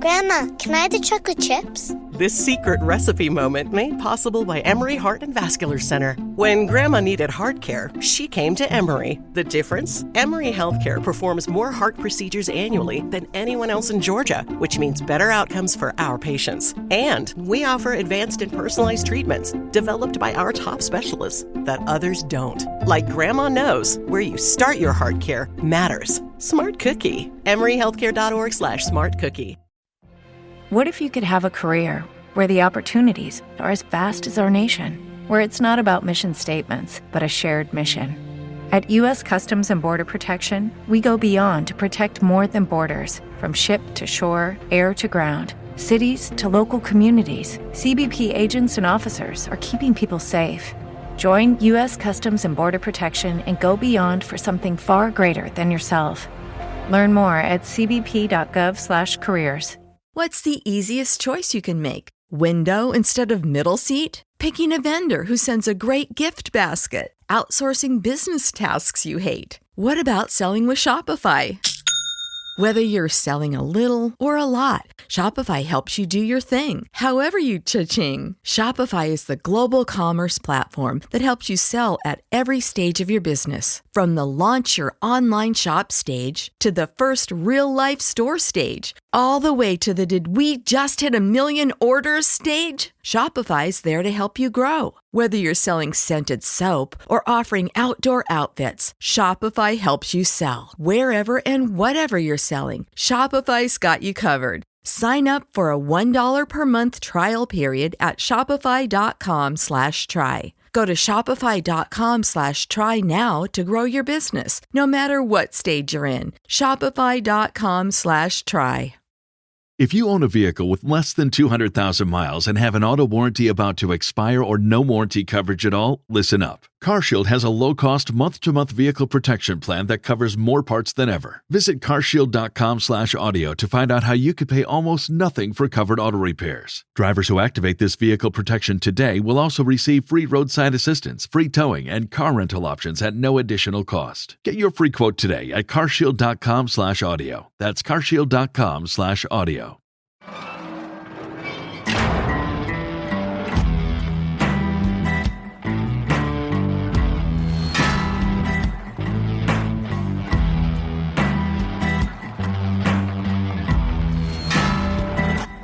Grandma, can I have the chocolate chips? This secret recipe moment made possible by Emory Heart and Vascular Center. When Grandma needed heart care, she came to Emory. The difference? Emory Healthcare performs more heart procedures annually than anyone else in Georgia, which means better outcomes for our patients. And we offer advanced and personalized treatments developed by our top specialists that others don't. Like Grandma knows, where you start your heart care matters. Smart Cookie. EmoryHealthcare.org/smartcookie. What if you could have a career where the opportunities are as vast as our nation, where it's not about mission statements, but a shared mission? At U.S. Customs and Border Protection, we go beyond to protect more than borders. From ship to shore, air to ground, cities to local communities, CBP agents and officers are keeping people safe. Join U.S. Customs and Border Protection and go beyond for something far greater than yourself. Learn more at cbp.gov/careers. What's the easiest choice you can make? Window instead of middle seat? Picking a vendor who sends a great gift basket? Outsourcing business tasks you hate? What about selling with Shopify? Whether you're selling a little or a lot, Shopify helps you do your thing, however you cha-ching. Shopify is the global commerce platform that helps you sell at every stage of your business. From the launch your online shop stage to the first real-life store stage, all the way to the did we just hit 1 million orders stage. Shopify's there to help you grow. Whether you're selling scented soap or offering outdoor outfits, Shopify helps you sell. Wherever and whatever you're selling, Shopify's got you covered. Sign up for a $1 per month trial period at shopify.com/try. Go to shopify.com/try now to grow your business, no matter what stage you're in. Shopify.com/try. If you own a vehicle with less than 200,000 miles and have an auto warranty about to expire or no warranty coverage at all, listen up. CarShield has a low-cost month-to-month vehicle protection plan that covers more parts than ever. Visit carshield.com/audio to find out how you could pay almost nothing for covered auto repairs. Drivers who activate this vehicle protection today will also receive free roadside assistance, free towing, and car rental options at no additional cost. Get your free quote today at carshield.com/audio. That's carshield.com/audio.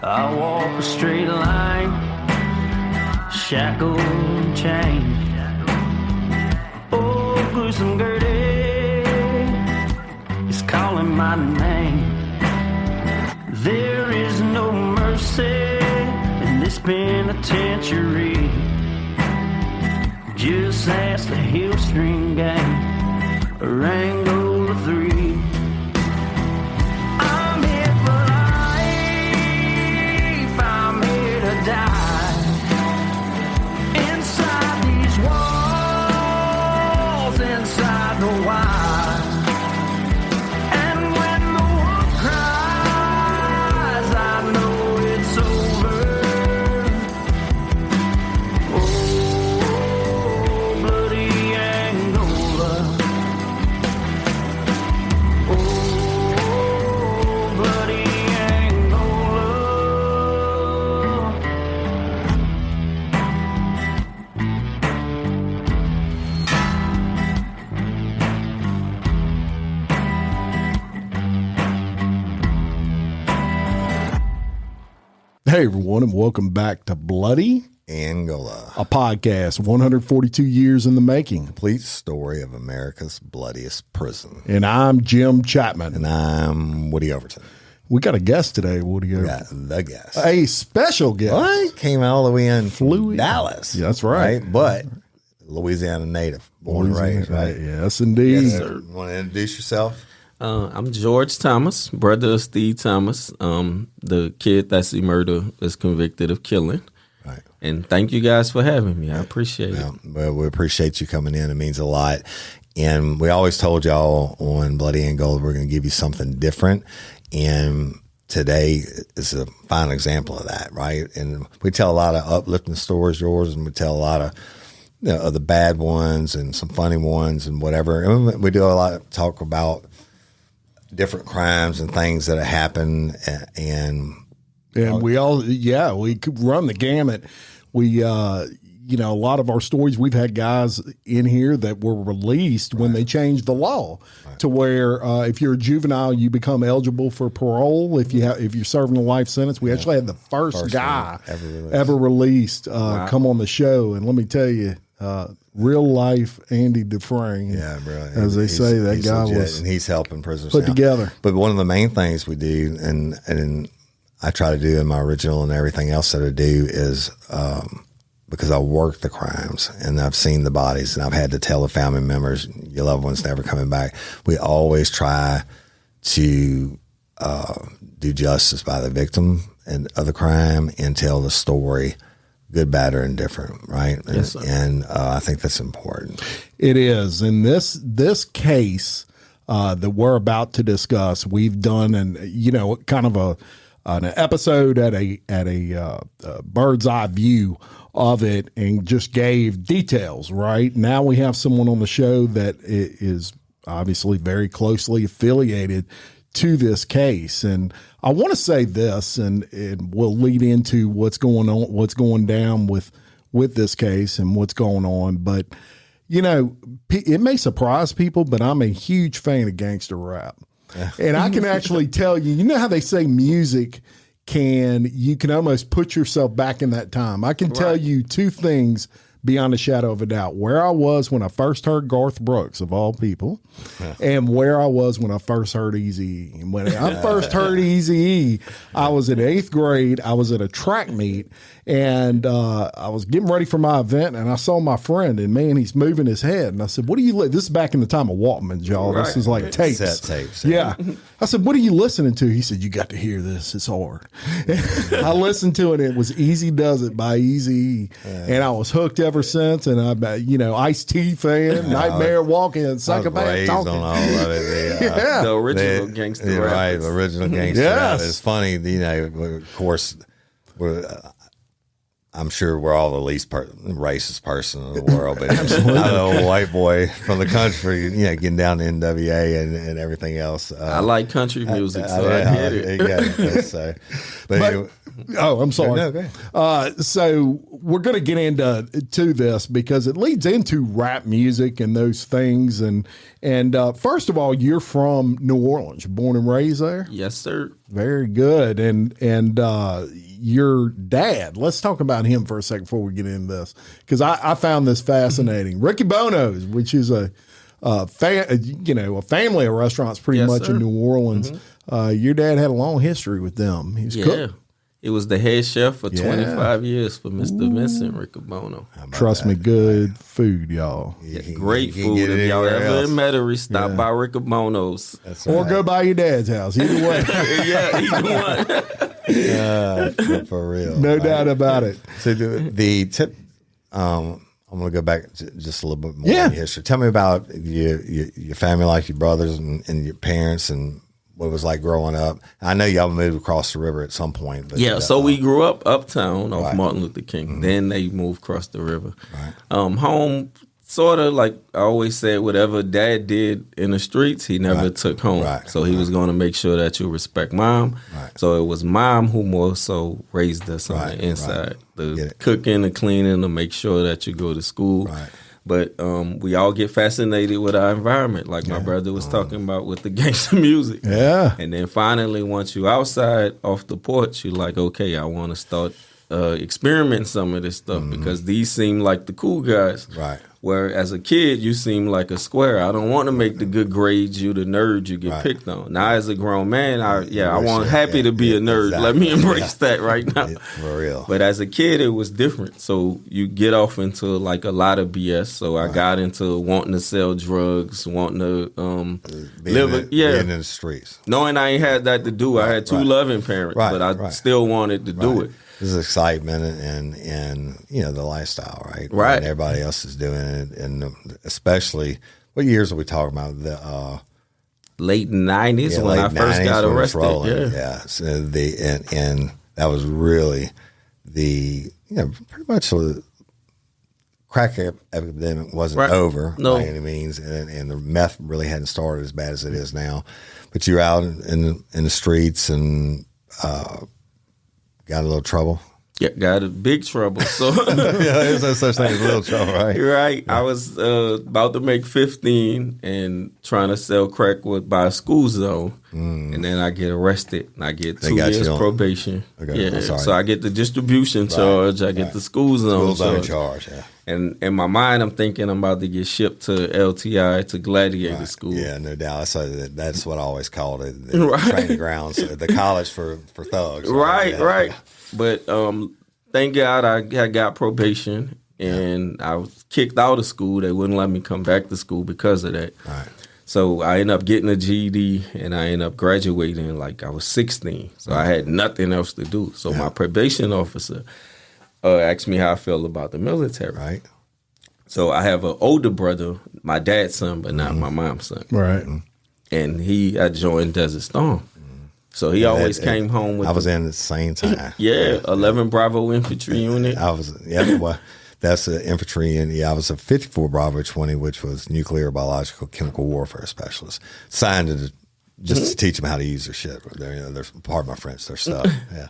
I walk a straight line, shackled and chained. Oh, gruesome Gertie is calling my name. There is no mercy in this penitentiary. Just ask the Hillstring Gang, or Angola 3. I'm here for life, I'm here to die. Inside these walls, inside the wire. And when the wolf cries, I know it's over. Oh, bloody Angola. Oh, bloody Angola. Hey, everyone, and welcome back to Bloody Angola, a podcast 142 years in the making. Complete story of America's bloodiest prison. And I'm Jim Chapman. And I'm Woody Overton. We got a guest today, Woody We Overton. got the guest. A special guest. What? Came all the way in Flew from in. Dallas. Yeah, that's right. But Louisiana native, born and raised, right? Yes, indeed. Yes, sir. Want to introduce yourself? I'm George Thomas, brother of Steve Thomas, the kid that he murdered is convicted of killing. Right. And thank you guys for having me. I appreciate it. Well, we appreciate you coming in. It means a lot. And we always told y'all on Bloody Angola we're going to give you something different. And today is a fine example of that, right? And we tell a lot of uplifting stories, yours, and we tell a lot of the bad ones and some funny ones and whatever. And we do a lot of talk about different crimes and things that have happened, and And we could run the gamut. We, a lot of our stories, we've had guys in here that were released when they changed the law to where if you're a juvenile, you become eligible for parole if you're serving a life sentence. We actually had the first guy ever released come on the show, and let me tell you, real life Andy Dufresne. Yeah, bro. As they say, that guy legit, was and he's helping prisoners put now. together. But one of the main things we do, and I try to do in my original and everything else that I do is. Because I work the crimes and I've seen the bodies and I've had to tell the family members, your loved one's never coming back. We always try to do justice by the victim of the crime and tell the story, good, bad, or indifferent, right? Yes, sir. And I think that's important. It is. In this case that we're about to discuss, we've done kind of an episode at a bird's eye view of it and just gave details, right? Now we have someone on the show that is obviously very closely affiliated to this case. And I want to say this, and we'll lead into what's going down with this case and what's going on. But, it may surprise people, but I'm a huge fan of gangster rap. And I can actually tell you how they say music you can almost put yourself back in that time. I can tell you two things beyond a shadow of a doubt. Where I was when I first heard Garth Brooks, of all people, and where I was when I first heard Eazy-E. And when I first heard Eazy-E, I was in 8th grade. I was at a track meet, and I was getting ready for my event, and I saw my friend, and man, he's moving his head. And I said, what are you this is back in the time of Walkmans, y'all. Right. This is like tapes. Set tapes. Yeah. I said, what are you listening to? He said, you got to hear this. It's hard. I listened to it. It was Easy Does It by Eazy-E. And I was hooked ever since. And I'm Ice-T fan, Nightmare Walking, Psychopath Talking. On all of it. The original gangster rap. Right, the original gangster rap. It's funny, of course, I'm sure we're all the least racist person in the world, but I'm an old white boy from the country, getting down to NWA and everything else. I like country music, so I get it. Yeah, but anyway. Oh, I'm sorry. No, go ahead. So we're going to get into this because it leads into rap music and those things. And first of all, you're from New Orleans, born and raised there? Yes, sir. Very good. And your dad, let's talk about him for a second before we get into this, because I found this fascinating. Ricky Bono's, which is a family of restaurants pretty much in New Orleans. Your dad had a long history with them. He was cook. He was the head chef for 25 years for Mr. Vincent Riccobono. Trust me, good food, y'all. Great food. If y'all ever in Metairie, stop by Riccobono's. Or go by your dad's house. Either way. Either one. For real. No doubt about it. So the tip, I'm going to go back just a little bit more in your history. Tell me about your family, like your brothers and your parents, and what it was like growing up. I know y'all moved across the river at some point. But, so we grew up uptown off Martin Luther King. Mm-hmm. Then they moved across the river. Right. Home, sort of like I always said, whatever Dad did in the streets, he never took home. Right. So he was going to make sure that you respect Mom. Right. So it was Mom who more so raised us on the inside. The cooking, the cleaning, to make sure that you go to school. Right. But we all get fascinated with our environment, like my brother was talking about with the gangster music. Yeah. And then finally, once you outside off the porch, you're like, okay, I want to start experimenting some of this stuff because these seem like the cool guys. Right. Where as a kid, you seem like a square. I don't want to make the good grades, you the nerd, you get picked on. Now, as a grown man, I want happy to be a nerd. Exactly. Let me embrace that right now. For real. But as a kid, it was different. So you get off into like a lot of BS. So I got into wanting to sell drugs, wanting to live. Being in the streets. Knowing I ain't had that to do. I had two loving parents, but I still wanted to do it. There's excitement and the lifestyle, right? Right. And everybody else is doing it, and especially what years are we talking about? The late '90s when I first got arrested. So and that was really the pretty much the crack epidemic wasn't over by any means, and the meth really hadn't started as bad as it is now. But you're out in the streets and Got a little trouble. Yeah, got a big trouble. So yeah, there's no such thing as little trouble, right? Right. Yeah. I was about to make 15 and trying to sell crack by a school zone, and then I get arrested and I get 2 years probation. Okay, yeah, so I get the distribution charge. I get the school zone charge. Yeah. And in my mind, I'm thinking I'm about to get shipped to LTI, to Gladiator School. Yeah, no doubt. That's what I always called it. The training grounds, the college for thugs. Right. But thank God I got probation, and I was kicked out of school. They wouldn't let me come back to school because of that. Right. So I ended up getting a GED, and I ended up graduating like I was 16. So I had nothing else to do. So my probation officer asked me how I felt about the military. Right. So I have an older brother, my dad's son, but not my mom's son. Right. And he had joined Desert Storm. So he always came home with. I was in at the same time. Yeah, 11 Bravo Infantry Unit. I was, well, that's the infantry, and I was a 54 Bravo 20, which was nuclear, biological, chemical warfare specialist. Signed to just to teach them how to use their shit. They're part of my French, their stuff. Yeah.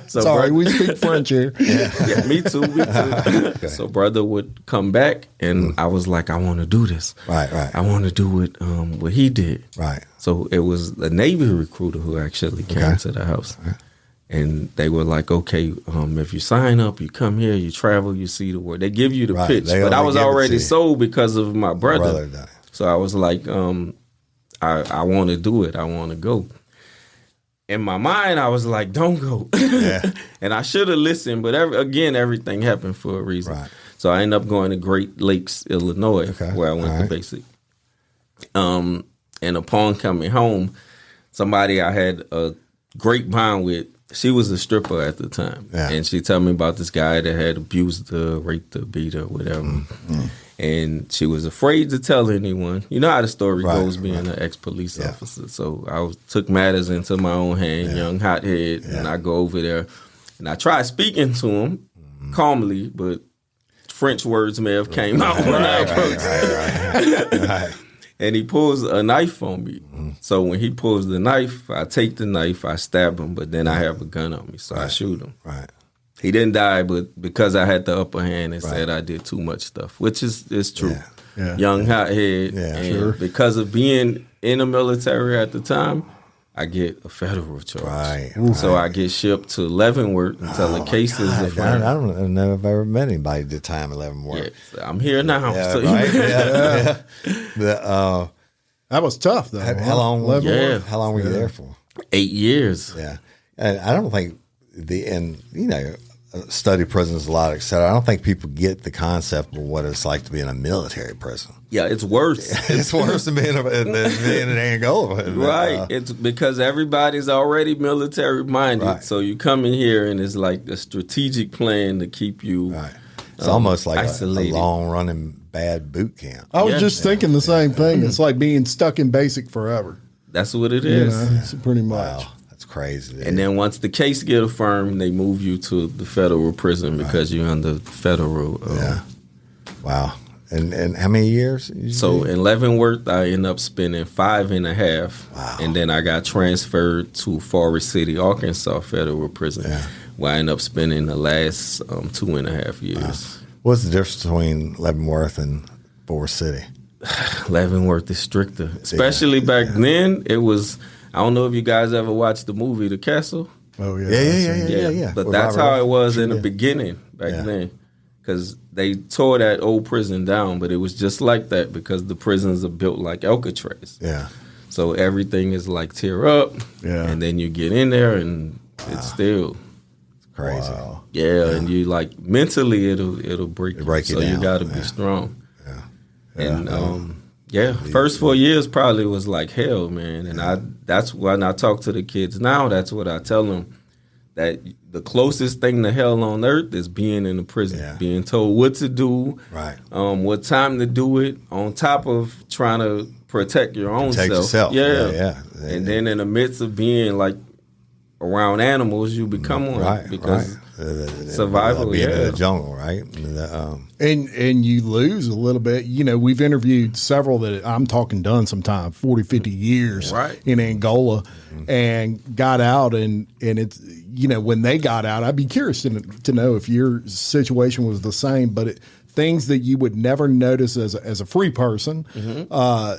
So sorry, we speak French here. Yeah, me too. Okay. So brother would come back, and I was like, I want to do this. Right. I want to do what he did. Right. So it was a Navy recruiter who actually came to the house. Right. And they were like, okay, if you sign up, you come here, you travel, you see the world. They give you the pitch. But I was already sold because of my brother. So I was like, I want to do it. I want to go. In my mind, I was like, don't go. Yeah. And I should have listened. But everything happened for a reason. Right. So I ended up going to Great Lakes, Illinois, where I went to basic. And upon coming home, somebody I had a great bond with, she was a stripper at the time. Yeah. And she told me about this guy that had abused her, raped her, beat her, whatever. Mm-hmm. And she was afraid to tell anyone. You know how the story goes, being an ex-police officer. So I took matters into my own hand, young hothead, and I go over there. And I tried speaking to him calmly, but French words may have came out when I approached him. Right. And he pulls a knife on me. So when he pulls the knife, I take the knife, I stab him, but then I have a gun on me, so I shoot him. Right. He didn't die, but because I had the upper hand and said I did too much stuff, which is true. Yeah. Young hothead. And because of being in the military at the time, I get a federal charge. Right. So I get shipped to Leavenworth until the case is affirmed. I don't know if I've ever met anybody that did time in Leavenworth. Yeah, so I'm here now. Yeah, so that was tough, though. How long were you there for? 8 years. Yeah. And I don't think study prisons a lot, et cetera. I don't think people get the concept of what it's like to be in a military prison. Yeah, it's worse. It's worse than being in Angola. Right. It's because everybody's already military minded. Right. So you come in here and it's like a strategic plan to keep you It's almost like a isolated. running bad boot camp. I was just thinking the same thing. It's like being stuck in basic forever. That's what it is. It's pretty much. Wow. That's crazy. And then once the case get affirmed, they move you to the federal prison because you're under federal. Wow. And how many years? So in Leavenworth, I ended up spending 5.5. Wow. And then I got transferred to Forest City, Arkansas Federal Prison, where I ended up spending the last 2.5 years. Wow. What's the difference between Leavenworth and Forest City? Leavenworth is stricter. Especially back then, it was... I don't know if you guys ever watched the movie The Castle. Oh, yeah. Yeah. But that's how it was in the beginning back then. Because they tore that old prison down, but it was just like that because the prisons are built like Alcatraz. Yeah. So everything is like tear up, and then you get in there and it's still crazy. Wow. Yeah, and you like mentally it'll break you. Break you so down. You got to be strong. Yeah. And first 4 years probably was like hell, man. And that's when I talk to the kids now. That's what I tell them. That the closest thing to hell on earth is being in the prison, being told what to do, what time to do it, on top of trying to protect your own self. Yourself. Yeah. And then in the midst of being like around animals, you become one because Survival, being in yeah. the jungle, right? And you lose a little bit. You know, we've interviewed several that I'm talking done sometime 40, 50 years Right. in Angola and got out. And it's, you know, when they got out, I'd be curious to know if your situation was the same, but things that you would never notice as a free person,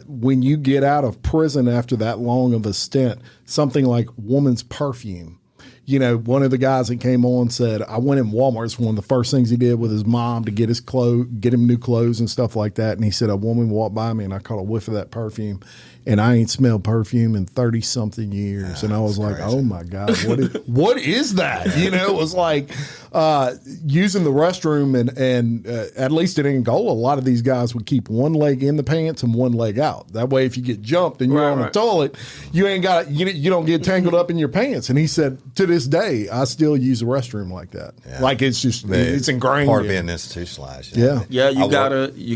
when you get out of prison after that long of a stint, something like woman's perfume. You know, one of the guys that came on said, I went in Walmart. It's one of the first things he did with his mom to get get him new clothes and stuff like that. And he said, a woman walked by me and I caught a whiff of that perfume. And I ain't smelled perfume in 30 something years. And I was like, crazy. Oh my God, what is that? You know, it was like using the restroom and at least in Angola, a lot of these guys would keep one leg in the pants and one leg out. That way, if you get jumped and you're on the toilet, you ain't got you don't get tangled up in your pants. And he said, to this day, I still use the restroom like that. Yeah. Like it's just it's ingrained. Part of being institutionalized. Yeah. Yeah, you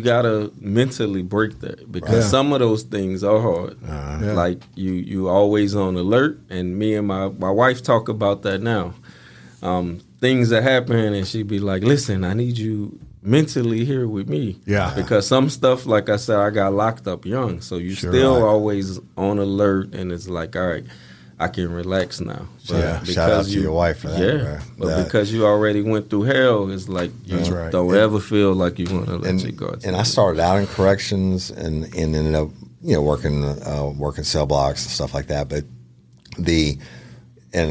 gotta mentally break that because some of those things are hard. Like you always on alert, and me and my wife talk about that now. Things that happen, and she'd be like, "Listen, I need you mentally here with me." Yeah, because some stuff, like I said, I got locked up young, so you still always on alert, and it's like, all right, I can relax now. But shout out to your wife for that. Yeah, but because you already went through hell, it's like you don't ever feel like you want to let your guard down. And I started out in corrections and ended up, you know, working cell blocks and stuff like that. But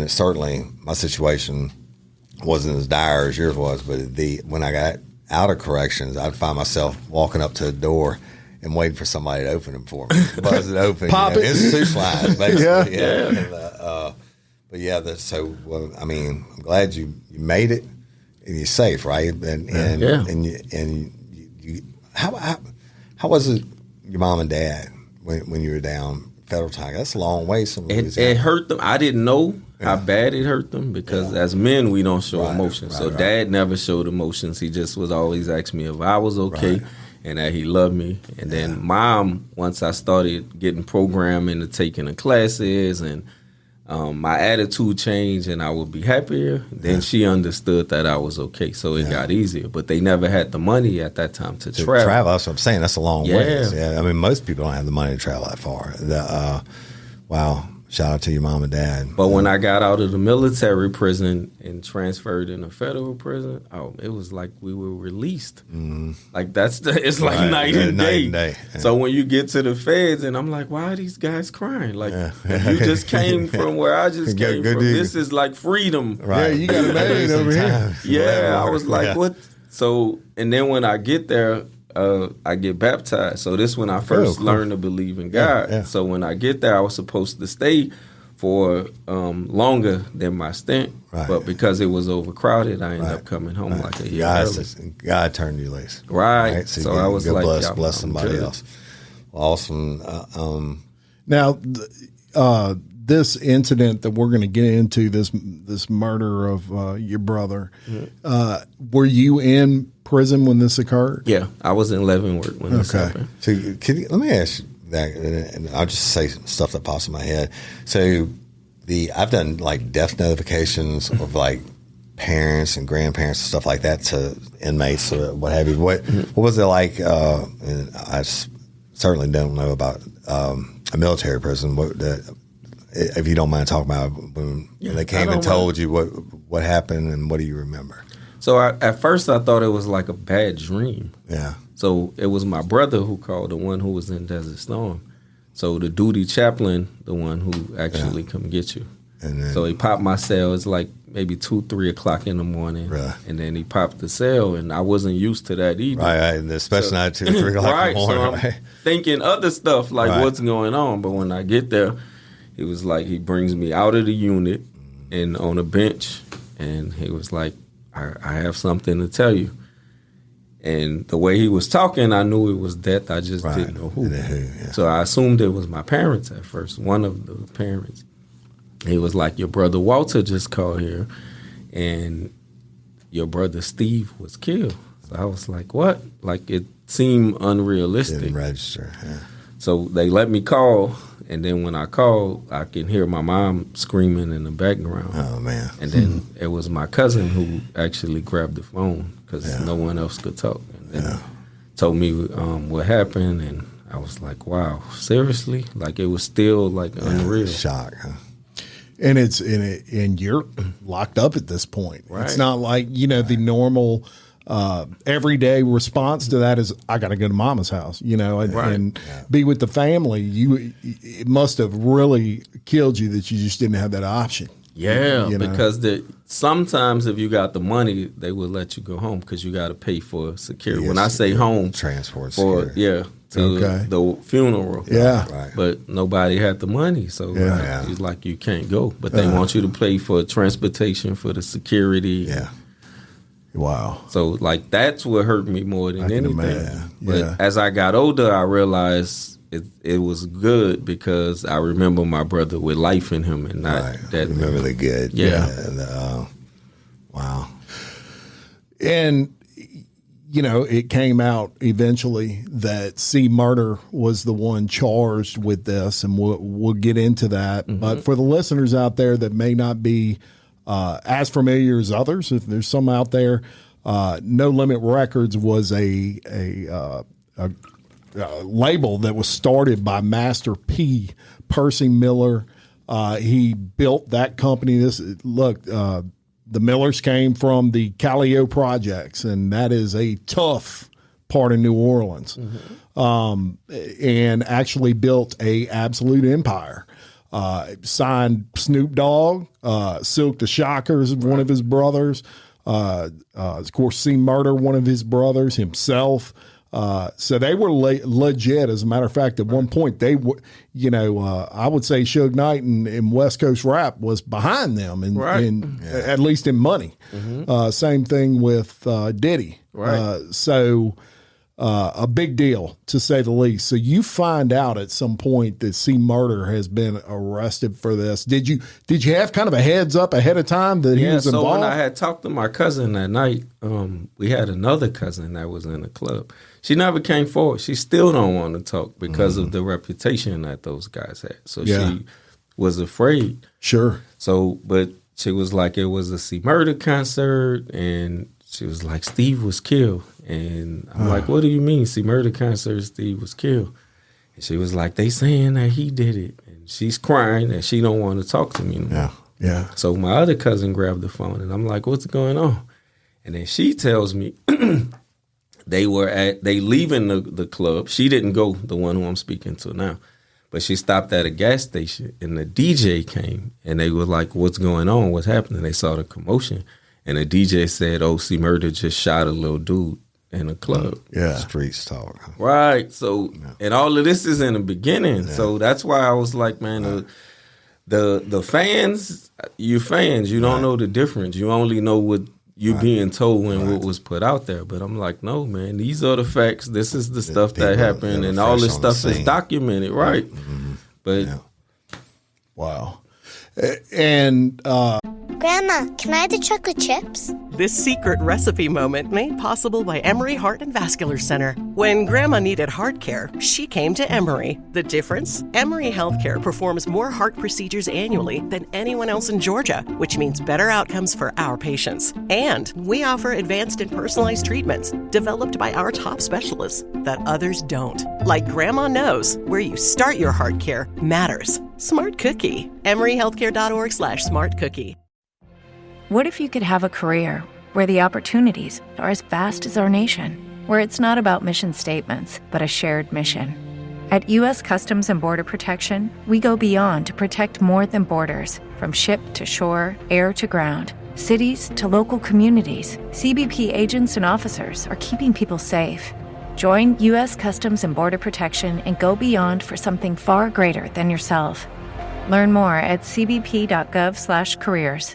certainly my situation wasn't as dire as yours was. But when I got out of corrections, I'd find myself walking up to a door and waiting for somebody to open it for me, buzz it open, pop it, institutionalized, basically. Yeah. And, but yeah, I mean, I'm glad you made it and you're safe, right? And you how was it your mom and dad when you were down federal time? That's a long way. It hurt them. I didn't know how bad it hurt them because as men we don't show emotions. So Dad never showed emotions. He just was always asking me if I was okay and that he loved me. And then Mom, once I started getting programmed into taking the classes and my attitude changed and I would be happier, then she understood that I was okay. So it got easier. But they never had the money at that time to travel. That's what I'm saying. That's a long way. Yeah. I mean, most people don't have the money to travel that far. Wow. Shout out to your mom and dad. But when I got out of the military prison and transferred in a federal prison, it was like we were released. Like it's like night and day. Yeah. So when you get to the feds, and I'm like, why are these guys crying? Like you just came from where I just came from. This is like freedom. Right. Yeah, you got a man over here. Yeah, I was like, what? So and then when I get there, I get baptized. So this is when I first learned to believe in God. Yeah. So when I get there, I was supposed to stay for longer than my stint. Right. But because it was overcrowded, I ended up coming home like a year early. God turned you loose. Right. So I was like, bless somebody else. Awesome. Now, this incident that we're going to get into, this murder of your brother, were you in prison when this occurred? Yeah, I was in Leavenworth when this happened. So let me ask you that, and I'll just say stuff that pops in my head. So I've done like death notifications of like parents and grandparents and stuff like that to inmates or what have you. What was it like? And I certainly don't know about a military prison. If you don't mind talking about when they came and told you what happened and what do you remember? So at first I thought it was like a bad dream. Yeah. So it was my brother who called, the one who was in Desert Storm. So the duty chaplain, the one who actually come get you. And then, so he popped my cell. It's like maybe 2-3 o'clock in the morning. Right. And then he popped the cell, and I wasn't used to that either. Right, especially not 2-3 o'clock in the morning. So I'm thinking other stuff like what's going on. But when I get there, he was like, he brings me out of the unit and on a bench, and he was like, I have something to tell you. And the way he was talking, I knew it was death. I just didn't know who. So I assumed it was my parents at first, one of the parents. He was like, your brother Walter just called here, and your brother Steve was killed. So I was like, what? Like, it seemed unrealistic. Didn't register. Yeah. So they let me call, And then when I called, I can hear my mom screaming in the background. Oh, man. And then it was my cousin who actually grabbed the phone because no one else could talk. And then told me what happened, and I was like, wow, seriously? Like, it was still, like, unreal. Shock, huh? And you're locked up at this point. Right. It's not like, the normal everyday response to that is, I got to go to mama's house, and be with the family. It must have really killed you that you just didn't have that option. Yeah, because sometimes if you got the money, they will let you go home because you got to pay for security. When I say home, transport security. To the funeral. Yeah. Right. But nobody had the money, so it's like you can't go. But they want you to pay for transportation, for the security. Yeah. Wow. So, like, that's what hurt me more than anything. Imagine. But as I got older, I realized it was good because I remember my brother with life in him and not that. Remember the good. Yeah. Wow. And, it came out eventually that C. Murder was the one charged with this, and we'll get into that. Mm-hmm. But for the listeners out there that may not be as familiar as others, if there's some out there, No Limit Records was a label that was started by Master P. Percy Miller. He built that company. The Millers came from the Calio Projects, and that is a tough part of New Orleans, and actually built a absolute empire. Signed Snoop Dogg, Silk the Shockers, one of his brothers, of course, C. Murder, one of his brothers, himself. So they were legit. As a matter of fact, at one point they were, I would say Suge Knight and West Coast Rap was behind them, and at least in money. Mm-hmm. Same thing with Diddy. Right. A big deal, to say the least. So you find out at some point that C. Murder has been arrested for this. Did you have kind of a heads up ahead of time that he was involved? So when I had talked to my cousin that night, we had another cousin that was in the club. She never came forward. She still don't want to talk because of the reputation that those guys had. So she was afraid. Sure. So, but she was like, it was a C. Murder concert, and she was like, Steve was killed. And I'm like, what do you mean, C. Murder concert, Steve was killed? And she was like, they saying that he did it. And she's crying, and she don't want to talk to me anymore. Yeah. So my other cousin grabbed the phone, and I'm like, what's going on? And then she tells me they leaving the club. She didn't go, the one who I'm speaking to now. But she stopped at a gas station, and the DJ came, and they were like, what's going on? What's happening? They saw the commotion. And the DJ said, C. Murder just shot a little dude in a club. Yeah. Streets talk. Right. So, and all of this is in the beginning. Yeah. So that's why I was like, man, the fans, you don't know the difference. You only know what you being told when what was put out there. But I'm like, no, man, these are the facts. This is the stuff that happened, and all this stuff is documented, right? Mm-hmm. But wow. And Grandma, can I have the chocolate chips? This secret recipe moment made possible by Emory Heart and Vascular Center. When Grandma needed heart care, she came to Emory. The difference? Emory Healthcare performs more heart procedures annually than anyone else in Georgia, which means better outcomes for our patients. And we offer advanced and personalized treatments developed by our top specialists that others don't. Like Grandma knows, where you start your heart care matters. Smart Cookie. EmoryHealthcare.org/smartcookie. What if you could have a career where the opportunities are as vast as our nation, where it's not about mission statements, but a shared mission? At U.S. Customs and Border Protection, we go beyond to protect more than borders. From ship to shore, air to ground, cities to local communities, CBP agents and officers are keeping people safe. Join U.S. Customs and Border Protection and go beyond for something far greater than yourself. Learn more at cbp.gov/careers.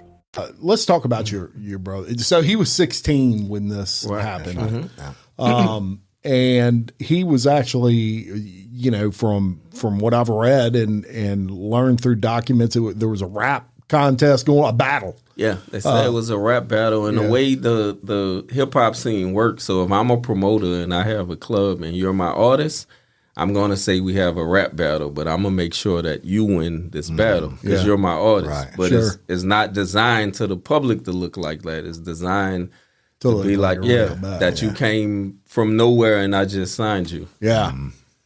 Let's talk about your brother. So he was 16 when this happened. Mm-hmm. And he was actually, from what I've read and learned through documents, there was a rap contest going, a battle. Yeah, they said it was a rap battle, and the way the hip hop scene works. So if I'm a promoter and I have a club and you're my artist, I'm going to say we have a rap battle, but I'm going to make sure that you win this battle because you're my artist. Right. But it's not designed to the public to look like that. It's designed to be like that you came from nowhere and I just signed you. Yeah.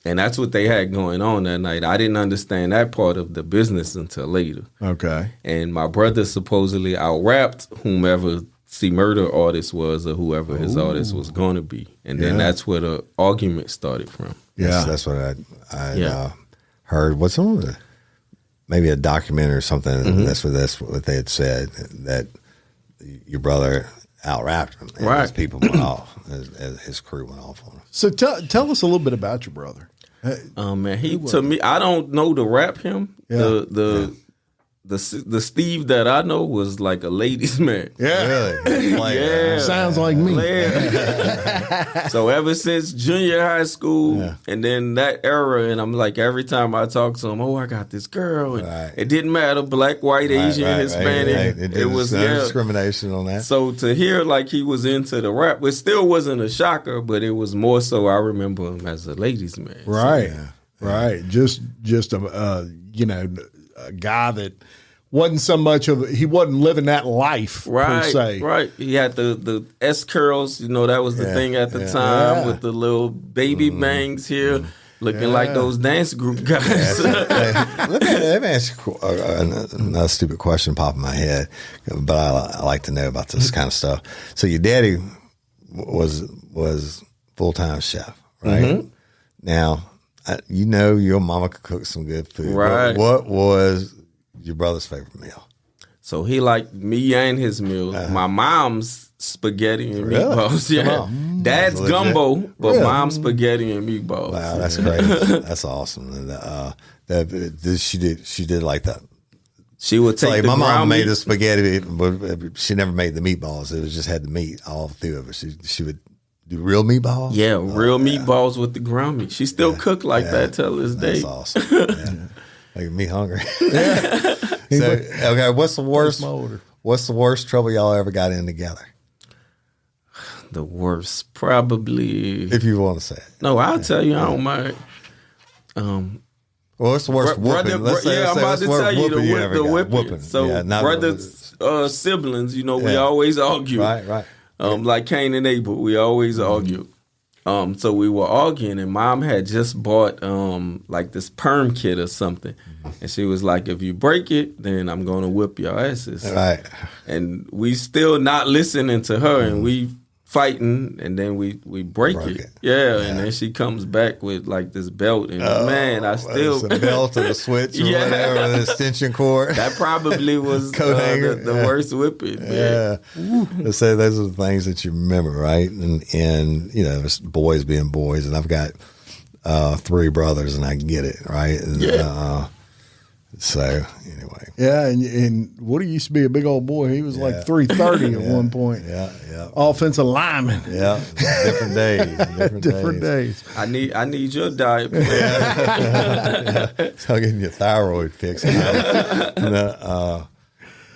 And that's what they had going on that night. I didn't understand that part of the business until later. Okay. And my brother supposedly out-rapped whomever C Murder artist was or whoever his artist was going to be. And then that's where the argument started from. Yeah, that's what I heard. What's some of the maybe a documentary or something? That's what they had said, that your brother out-rapped him. And his people went off. His crew went off on him. So tell us a little bit about your brother. Man, he to me, I don't know to rap him. Yeah. The Steve that I know was like a ladies' man. Yeah, really? Sounds like me. So ever since junior high school, and then that era, and I'm like, every time I talk to him, I got this girl. And it didn't matter, black, white, Asian, Hispanic. It was no discrimination on that. So to hear like he was into the rap, it still wasn't a shocker, but it was more so I remember him as a ladies' man. Right, right. Just a guy that wasn't so much of he wasn't living that life per se. Right. He had the S curls, that was the thing at the time with the little baby bangs here, looking like those dance group guys. Let me ask you another stupid question pop in my head, but I like to know about this kind of stuff. So your daddy was full-time chef, right? Mm-hmm. Now, your mama could cook some good food. Right. What was your brother's favorite meal? So he liked me and his meal. My mom's spaghetti and meatballs. Yeah. Dad's gumbo, but mom's spaghetti and meatballs. Wow, that's great. That's awesome. And she did like that. She would take my mom made the spaghetti, but she never made the meatballs. It was just had the meat all through of it. She would do real meatballs? Yeah, real meatballs with the ground meat. She still cook like that till this day. That's awesome. Making me hungry. So, okay, what's the worst trouble y'all ever got in together? The worst, probably. If you want to say it. No, I'll tell you. I don't mind. What's the worst whooping? I'm about to tell you the whipping. So brothers, siblings, we always argue. Right. Like Cain and Abel, we always argue. So we were arguing, and Mom had just bought like this perm kit or something, and she was like, "If you break it, then I'm gonna whip your asses." Right. And we still not listening to her, and we fighting, and then we break it. Yeah, and then she comes back with like this belt, and man, I still a belt or a switch or whatever, an extension cord. That probably was the worst whipping. Yeah, let's say those are the things that you remember, right? And it's boys being boys, and I've got 3 brothers, and I get it, right? And, so anyway, and Woody used to be a big old boy. He was like 330 at one point. Yeah. Offensive lineman. Yeah, different days. Different days. I need your diet. So I'm getting your thyroid fixed.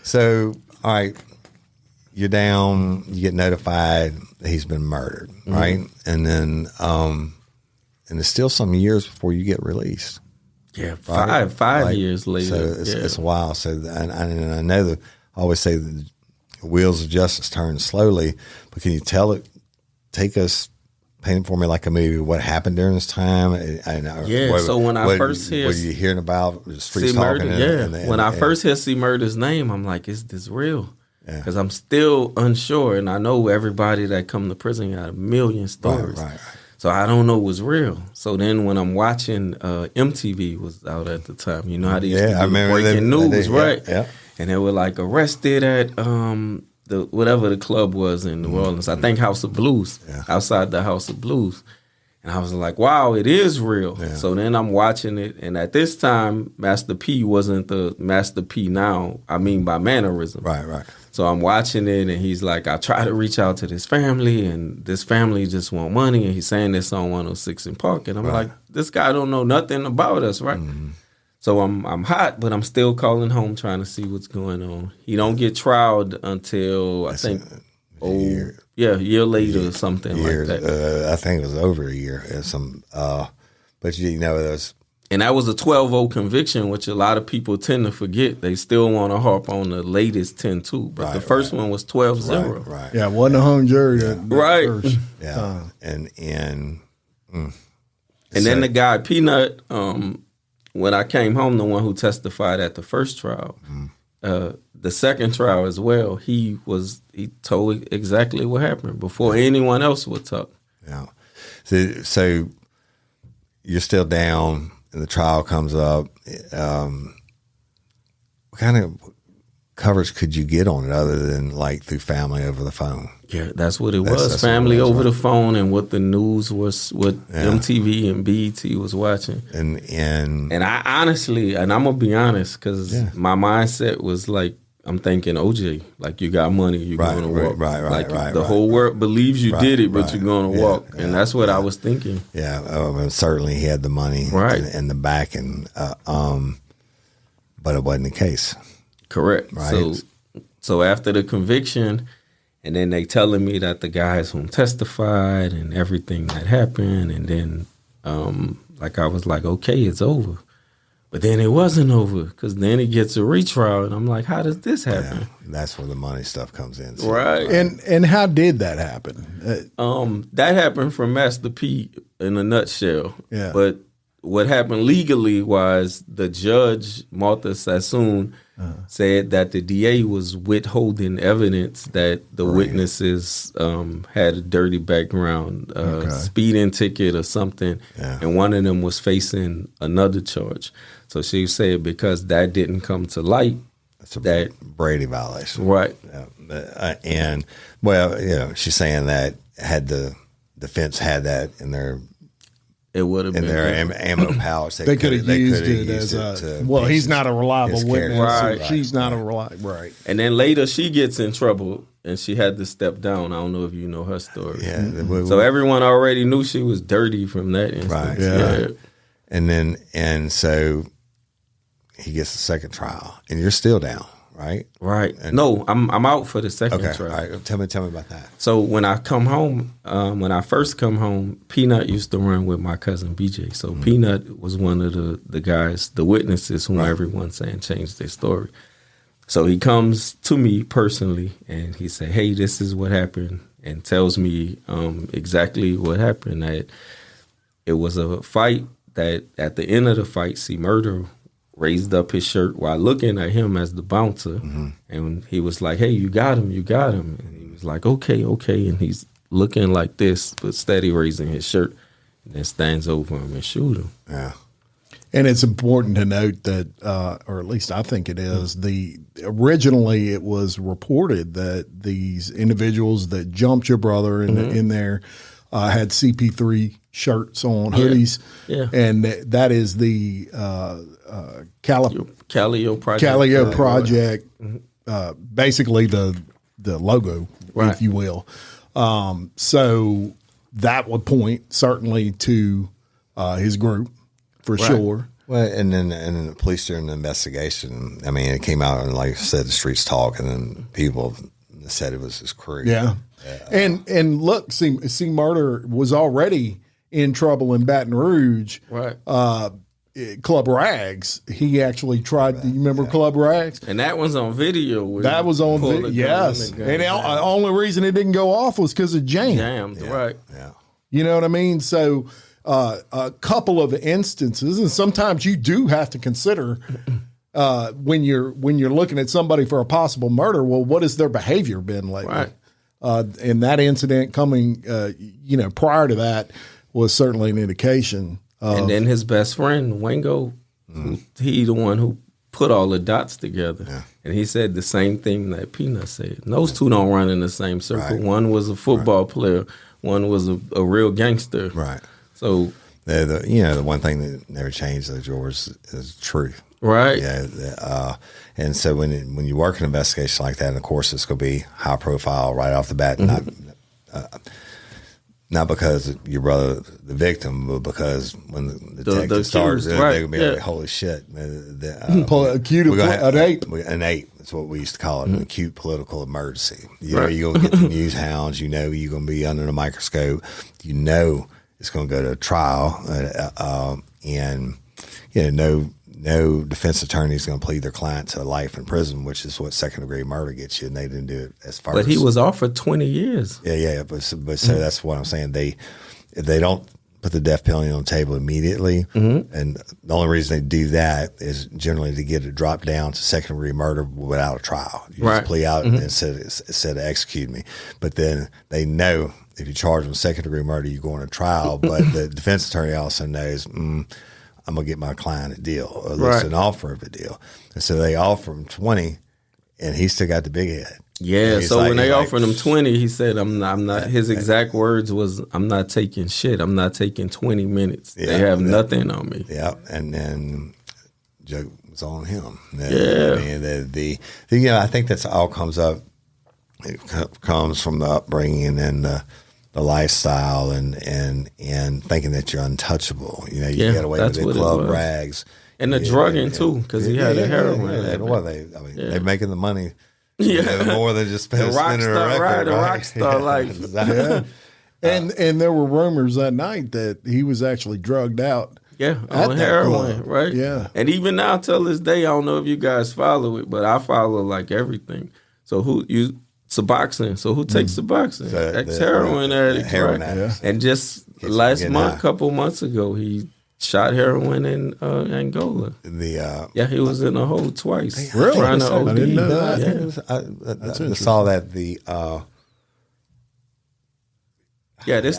So all right, you're down. You get notified that he's been murdered, right? And then and it's still some years before you get released. Yeah, five years later. So it's a while. So and I know that I always say that the wheels of justice turn slowly, but can you take us, paint for me like a movie, what happened during this time? So when I first hear, what are you hearing about? Street Murder, talking? When I first hear C Murder's name, I'm like, is this real? Because I'm still unsure, and I know everybody that come to prison got a million stories. Right. So I don't know what's real. So then when I'm watching, MTV was out at the time. You know how they used to do breaking news, right? Yeah. And they were like arrested at the whatever the club was in New Orleans. I think House of Blues, outside the House of Blues. And I was like, wow, it is real. Yeah. So then I'm watching it. And at this time, Master P wasn't the Master P now. I mean by mannerism. Right. So I'm watching it, and he's like, I try to reach out to this family, and this family just want money, and he's saying this on 106 in Park. And I'm like, this guy don't know nothing about us, right? Mm-hmm. So I'm hot, but I'm still calling home trying to see what's going on. He don't get trialed until, I think, a year later or something like that. I think it was over a year. But you know, those. And that was a 12-0 conviction, which a lot of people tend to forget. They still want to harp on the latest 10-2, but the first one was 12-0. Right. Yeah, it wasn't a hung jury. Right. First. Yeah. And then the guy Peanut, when I came home, the one who testified at the first trial, the second trial as well, he told exactly what happened before anyone else would talk. Yeah. So you're still down. And the trial comes up. What kind of coverage could you get on it other than like through family over the phone? Yeah, that's what it was. Family over the phone and what the news was, what MTV and BET was watching. And I honestly, and I'm going to be honest, because my mindset was like, I'm thinking, OJ, like you got money, you're going to walk. The whole world believes you did it, but you're going to walk. And that's what I was thinking. Yeah, certainly he had the money and the backing, but it wasn't the case. Correct. Right. So after the conviction, and then they telling me that the guys who testified and everything that happened, and then I was like, okay, it's over. But then it wasn't over, because then it gets a retrial, and I'm like, how does this happen? Yeah, that's where the money stuff comes in. So, right. And how did that happen? That happened from Master P in a nutshell. Yeah. But what happened legally was the judge, Martha Sassoon, said that the DA was withholding evidence that the witnesses had a dirty background, speeding ticket or something, and one of them was facing another charge. So she said because that didn't come to light, that's a Brady violation. Right. And, she's saying that had the defense had that in their it would have been their ammo pouch. They could have used it as he's not a reliable witness. Right. She's not a reliable. Right. And then later she gets in trouble and she had to step down. I don't know if you know her story. Yeah. So everyone already knew she was dirty from that instance. Right. Yeah. And so he gets a second trial, and you're still down, right? Right. No, I'm out for the second trial. All right. Tell me about that. So when I come home, when I first come home, Peanut used to run with my cousin BJ. So Peanut was one of the guys, the witnesses whom everyone's saying changed their story. So he comes to me personally and he said, hey, this is what happened, and tells me exactly what happened. That it was a fight that at the end of the fight, C. Murder raised up his shirt while looking at him as the bouncer. And he was like, hey, you got him. And he was like, okay. And he's looking like this, but steady raising his shirt, and then stands over him and shoot him. Yeah. And it's important to note that, or at least I think it is, originally it was reported that these individuals that jumped your brother in there had CP3 shirts on, hoodies. Yeah. And that is the Calio Project, basically the logo, if you will. So that would point certainly to his group for sure. Well, and then the police during the investigation, I mean, it came out and like I said, the streets talk, and then people said it was his crew. Yeah. And look, C. Murder was already in trouble in Baton Rouge. Right. Club Rags. He actually tried. Do you remember Club Rags? And that was on video. That was on video. Yes. And the only reason it didn't go off was because of jammed. Right. Yeah. You know what I mean? So a couple of instances, and sometimes you do have to consider when you're looking at somebody for a possible murder. Well, what has their behavior been lately? Right. And that incident coming, prior to that was certainly an indication. And then his best friend, Wango, he the one who put all the dots together. Yeah. And he said the same thing that Peanut said. And those two don't run in the same circle. Right. One was a football player. One was a real gangster. Right. So the one thing that never changed, though, George, is truth. Right. Yeah. And so when you work an investigation like that, and of course it's going to be high profile right off the bat, not because your brother the victim, but because when the detective starts, they're going to be like, holy shit. An 8. That's what we used to call it, an acute political emergency. You're going to get the news hounds. You're going to be under the microscope. it's going to go to trial, and no defense attorney is going to plead their client to life in prison, which is what second-degree murder gets you, and they didn't do it as far. But he was offered 20 years. Yeah, but so that's what I'm saying. If they don't put the death penalty on the table immediately, and the only reason they do that is generally to get it dropped down to second-degree murder without a trial. You just plea out instead of execute me. But then they know if you charge them with second-degree murder, you go on a trial. But the defense attorney also knows, I'm going to get my client a deal, or at least an offer of a deal. And so they offer him 20, and he still got the big head. Yeah, so when they offered him 20, he said, I'm not, his exact words was, I'm not taking shit. I'm not taking 20 minutes. They have nothing on me. Yeah, and then joke was on him. Yeah. I mean, I think that's all comes up. It comes from the upbringing and the lifestyle and thinking that you're untouchable. You get away with the club rags. And the drugging, too, because he had a heroin. Well, they're making the money. More than just spinning a record. Right, the rock star life. Yeah. And there were rumors that night that he was actually drugged out. Yeah, on heroin, right? Yeah. And even now, till this day, I don't know if you guys follow it, but I follow like everything. So Suboxone. So who takes Suboxone? Ex-heroin addict, right? Yeah. And just last month, couple months ago, he shot heroin in Angola. He was in a hole twice. Really? Trying to OD. I didn't know that. Yeah. I saw that this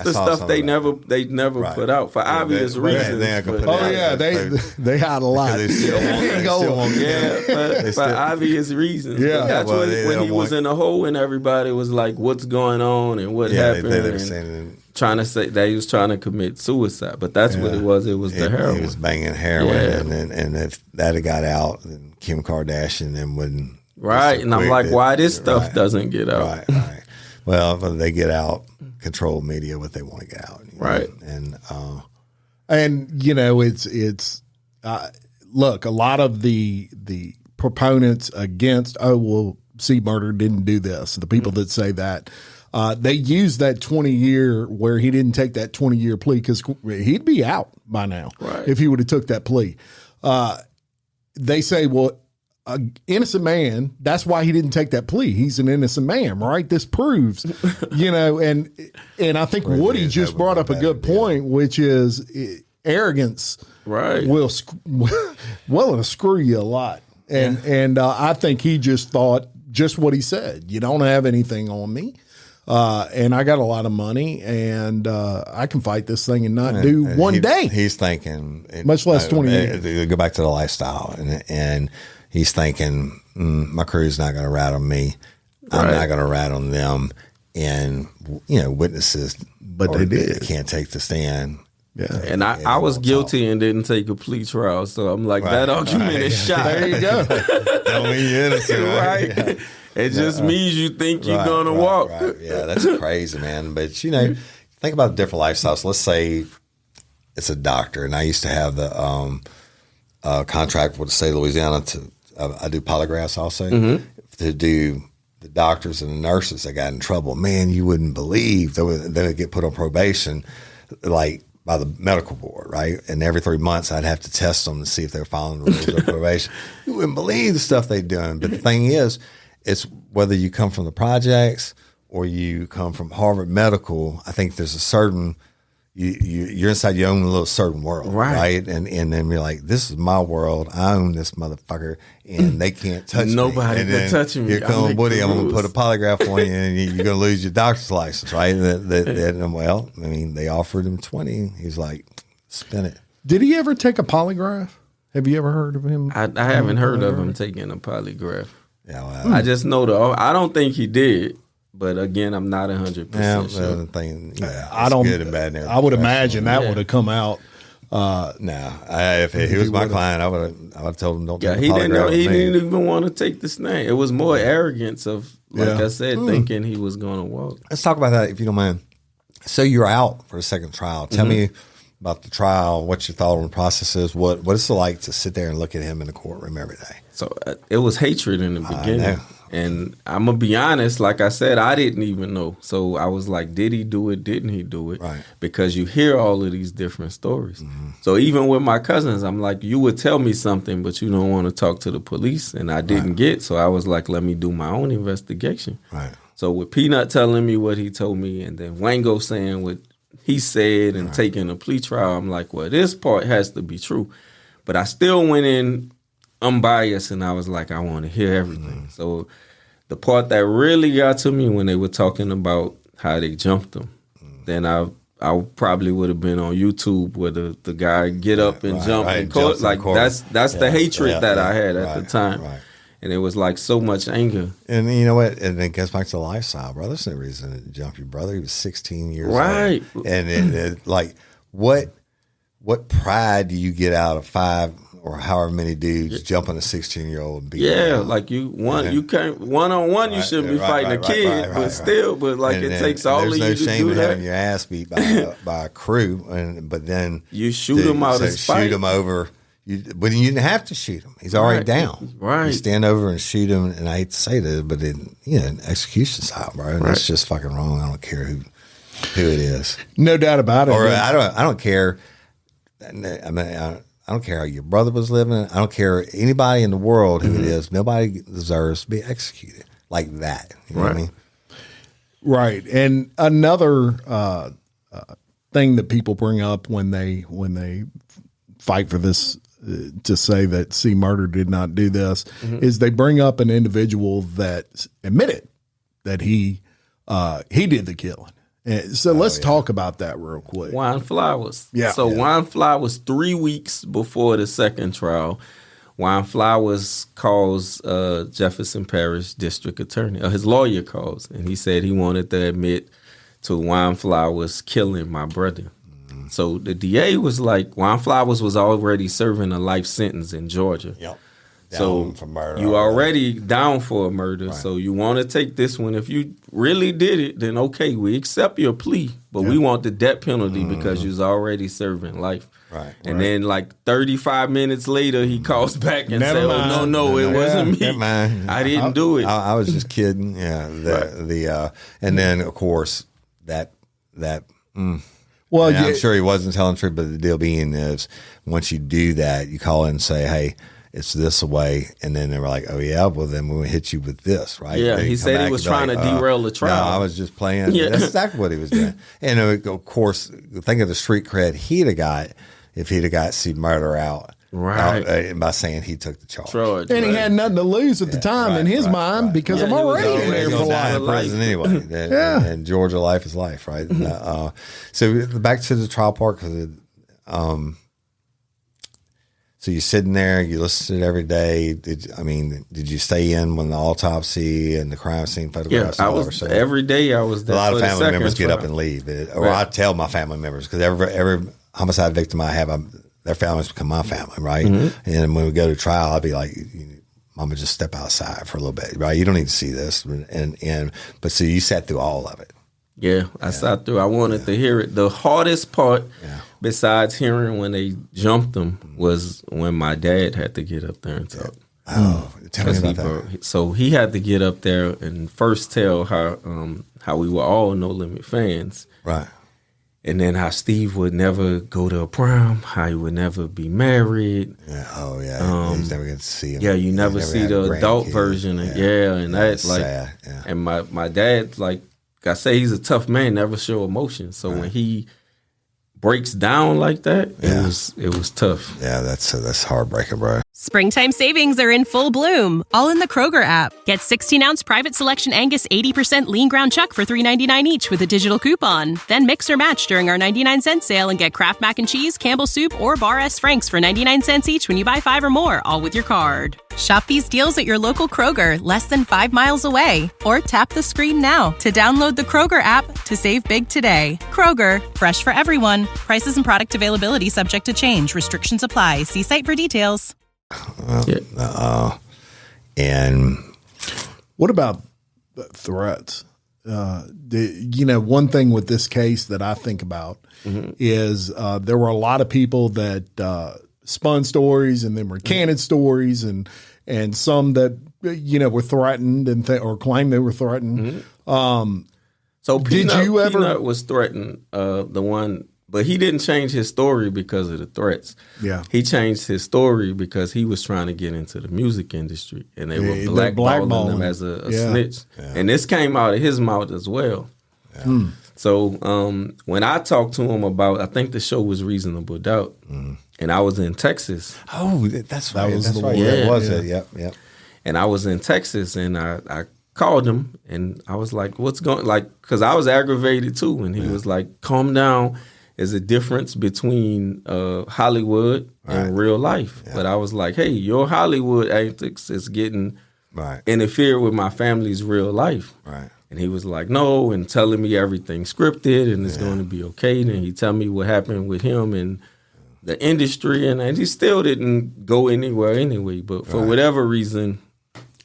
the stuff they never put out for obvious reasons. They had a lot. They still want for obvious reasons. Yeah. That's when he was in a hole and everybody was like, what's going on and what happened? They were saying trying to say that he was trying to commit suicide, but that's what it was. It was the heroin. He was banging heroin, and if that had got out, then Kim Kardashian then wouldn't. Right, and I'm like, why this stuff doesn't get out? Right. Well, when they get out, control media what they want to get out. Right, and it's look, a lot of the proponents against C. Murder didn't do this. The people that say that. They used that 20-year where he didn't take that 20-year plea because he'd be out by now if he would have took that plea. They say, well, an innocent man, that's why he didn't take that plea. He's an innocent man, right? This proves, and I think Woody just brought up a good point, which is arrogance will it'll screw you a lot. And I think he just thought just what he said. You don't have anything on me. And I got a lot of money, and I can fight this thing and not do one day. He's thinking, much less 20 years. Go back to the lifestyle, and he's thinking, my crew's not going to rat on me. I'm not going to rat on them. And witnesses, but they did. They can't take the stand. Yeah, and I was guilty and didn't take a plea trial, so I'm like, that argument is shot. There you go. Don't mean you're innocent, right? Yeah. It just means you think you're going to walk. Right. Yeah, that's crazy, man. But, think about different lifestyles. Let's say it's a doctor, and I used to have the contract with the state of Louisiana I do polygraphs also, to do the doctors and the nurses that got in trouble. Man, you wouldn't believe they would get put on probation, like, by the medical board, right? And every 3 months, I'd have to test them to see if they were following the rules of probation. You wouldn't believe the stuff they've done. But the thing is, it's whether you come from the projects or you come from Harvard Medical. I think there's a certain you're inside your own little certain world, right? And then you're like, this is my world. I own this motherfucker, and they can't touch me. Nobody can touch me. Here come Woody. I'm going to put a polygraph on you, and you're going to lose your doctor's license, right? Well, I mean, they offered him 20. He's like, spin it. Did he ever take a polygraph? Have you ever heard of him? I haven't heard of him taking a polygraph. Yeah, well, I just know I don't think he did. But again, I'm not 100% sure. I don't. Good and bad I would imagine that would have come out. If he was my client, I would have told him don't. Yeah, he didn't even want to take the stand. It was more arrogance of, like I said, thinking he was going to walk. Let's talk about that if you don't mind. So you're out for the second trial. Tell me about the trial. What your thought on the process is. What is it like to sit there and look at him in the courtroom every day? So it was hatred in the beginning. And I'm going to be honest, like I said, I didn't even know. So I was like, did he do it? Didn't he do it? Right. Because you hear all of these different stories. So even with my cousins, I'm like, you would tell me something, but you don't want to talk to the police. And I didn't get. So I was like, let me do my own investigation. Right. So with Peanut telling me what he told me and then Wango saying what he said and taking a plea trial, I'm like, well, this part has to be true. But I still went in unbiased and I was like, I want to hear everything. So the part that really got to me when they were talking about how they jumped him, then I probably would have been on YouTube where the guy get up and jump in court. Like that's the hatred that I had at the time. Right. And it was like so much anger. And you know what? And it goes back to the lifestyle, bro. There's no reason to jump your brother. He was 16 years old. And it, like, what pride do you get out of 5 or however many dudes jumping a 16-year-old and beating him? Like you can't one-on-one. You shouldn't be fighting a kid, but still, but like it takes all of you to do that. There's no shame in having your ass beat by a crew, but then you shoot him out of spite. Shoot him over. But you didn't have to shoot him. He's already down. Right. You stand over and shoot him, and I hate to say this, but in execution style, bro. That's just fucking wrong. I don't care who it is. No doubt about it. Or I don't care. I mean, I don't care how your brother was living. I don't care anybody in the world who it is. Nobody deserves to be executed like that. You know what I mean? Right. And another thing that people bring up when they fight for this to say that C. Murder did not do this is they bring up an individual that admitted that he did the killing. So let's talk about that real quick. Juan Flowers. Juan Flowers, 3 weeks before the second trial, Juan Flowers calls Jefferson Parish District Attorney, or his lawyer calls, and he said he wanted to admit to Juan Flowers killing my brother. So the DA was like, Juan Flowers was already serving a life sentence in Georgia. Yep. So you already down for a murder. Right. So you want to take this one. If you really did it, then okay, we accept your plea, but we want the death penalty because you was already serving life. Right. And then like 35 minutes later, he calls back and says, "Oh no, it wasn't me. I didn't do it. I was just kidding." Yeah. And then of course that. Well, I'm sure he wasn't telling the truth, but the deal being is once you do that, you call in and say, hey, it's this way. And then they were like, oh, yeah, well, then we'll hit you with this, right? Yeah, he said he was trying to derail the trial. No, I was just playing. Yeah. That's exactly what he was doing. And of course, think of the street cred he'd have got if he'd have got C. Murder out. Right. By saying he took the charge. And he had nothing to lose at the time in his mind because I'm already in there for life. In prison anyway. And Georgia life is life, right? So back to the trial part. So you're sitting there, you listen to it every day. Did you stay in when the autopsy and the crime scene photographs? Yeah, I was every day. I was there. A lot of family members get up and leave, or I tell my family members because every homicide victim I have, their families become my family, right? Mm-hmm. And when we go to trial, I'll be like, "Mama, just step outside for a little bit, right? You don't need to see this." But so you sat through all of it. Yeah, I sat through. I wanted to hear it. The hardest part, besides hearing when they jumped him, was when my dad had to get up there and talk. Oh, tell me about that. So he had to get up there and first tell how we were all No Limit fans, right? And then how Steve would never go to a prom, how he would never be married. Yeah. Oh, yeah. He's never going to see him. Yeah, you never see the adult version. And that's like, sad. Yeah. And my dad, like I say, he's a tough man, never show emotion. So when he breaks down like that, it was tough. Yeah, that's heartbreaking, bro. Springtime savings are in full bloom, all in the Kroger app. Get 16-ounce Private Selection Angus 80% lean ground chuck for $3.99 each with a digital coupon. Then mix or match during our 99-cent sale and get Kraft Mac and Cheese, Campbell Soup, or Bar S Franks for 99 cents each when you buy 5 or more, all with your card. Shop these deals at your local Kroger, less than 5 miles away. Or tap the screen now to download the Kroger app to save big today. Kroger, fresh for everyone. Prices and product availability subject to change. Restrictions apply. See site for details. And what about threats? One thing with this case that I think about is there were a lot of people that spun stories and then recanted stories and some that were threatened and or claimed they were threatened. So Peanut, did you ever? Peanut was threatened. The one, but he didn't change his story because of the threats. Yeah, he changed his story because he was trying to get into the music industry, and they were blackballing him as a snitch. Yeah. And this came out of his mouth as well. Yeah. So when I talked to him about, I think the show was Reasonable Doubt, and I was in Texas. Oh, that's right. That was the one. Yeah, it was it? Yep. And I was in Texas, and I called him, and I was like, "What's going?" Like, because I was aggravated too, and he was like, "Calm down. There's a difference between Hollywood and real life." Yeah. But I was like, "Hey, your Hollywood antics is getting interfere with my family's real life." Right. And he was like, "No," and telling me everything scripted and it's going to be okay. And he tell me what happened with him and the industry, and he still didn't go anywhere anyway. But for whatever reason,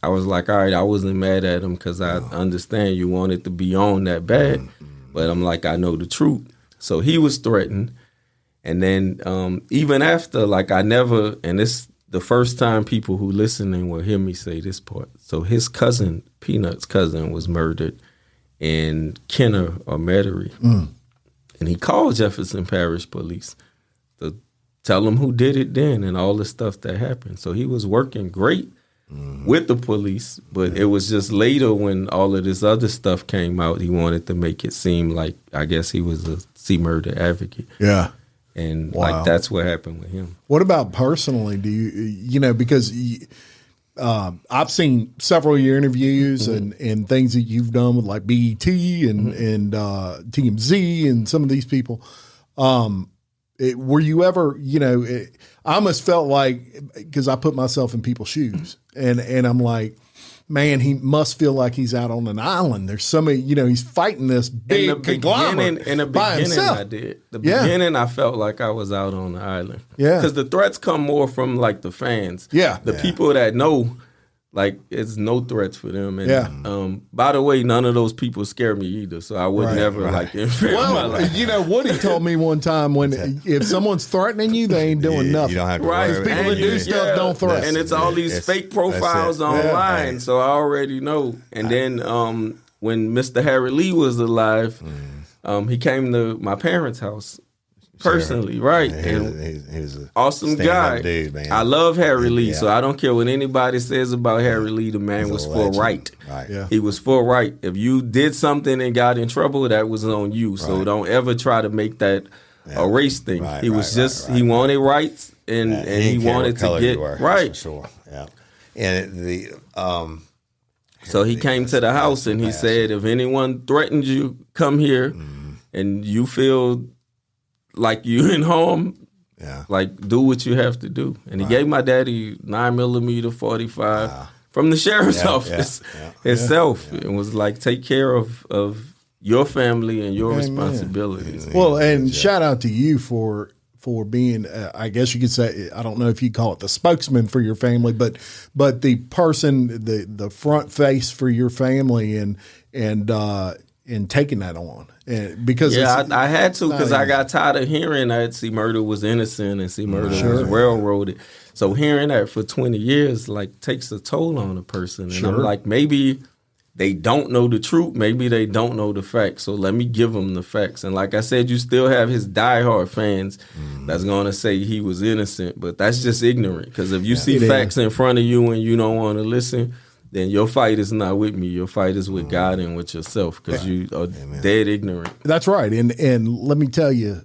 I was like, all right, I wasn't mad at him because I understand you wanted to be on that bad. But I'm like, I know the truth. So he was threatened. And then even after, like I never, and this the first time people who listening will hear me say this part. So his cousin, Peanut's cousin, was murdered in Kenner or Metairie. And he called Jefferson Parish Police to tell them who did it then and all the stuff that happened. So he was working great with the police, but it was just later when all of this other stuff came out, he wanted to make it seem like, I guess he was a C murder advocate. Yeah. And like that's what happened with him. What about personally? Do you because I've seen several of your interviews and things that you've done with like BET and TMZ and some of these people. Were you ever, I almost felt like, because I put myself in people's shoes and I'm like, man, he must feel like he's out on an island. There's so many, he's fighting this big conglomerate in the by beginning, himself. I did. The beginning, I felt like I was out on the island. Yeah. Because the threats come more from, like, the fans. Yeah. The people that know, like, it's no threats for them. And, by the way, none of those people scare me either, so I would never, like, interfere in my life. Woody told me one time if someone's threatening you, they ain't doing nothing. You don't have to worry. People that do stuff don't threaten. And it's all these fake profiles online, so I already know. And then when Mr. Harry Lee was alive, he came to my parents' house personally, right? He was an awesome guy. Dude, man. I love Harry Lee, so I don't care what anybody says about Harry Lee. The man was for right. Right. He was for right. If you did something and got in trouble, that was on you. So don't ever try to make that a race thing. He was he wanted rights and he wanted to get right. For sure. Yeah. And so he came to the house and he said, if anyone threatened you, come here, and you feel like you in harm, like do what you have to do. And he gave my daddy 9mm 45 from the sheriff's office himself, and was like, take care of your family and your responsibilities. Well, and shout out to you for being, I guess you could say, I don't know if you call it the spokesman for your family, but the person, the front face for your family, and taking that on. And because I had to, because I got tired of hearing that C Murder was innocent and C Murder was railroaded. So hearing that for 20 years like takes a toll on a person. And I'm like, maybe they don't know the truth. Maybe they don't know the facts. So let me give them the facts. And like I said, you still have his diehard fans that's going to say he was innocent. But that's just ignorant. Because if you see facts in front of you and you don't want to listen, then your fight is not with me. Your fight is with God and with yourself, because you are dead ignorant. That's right. And let me tell you,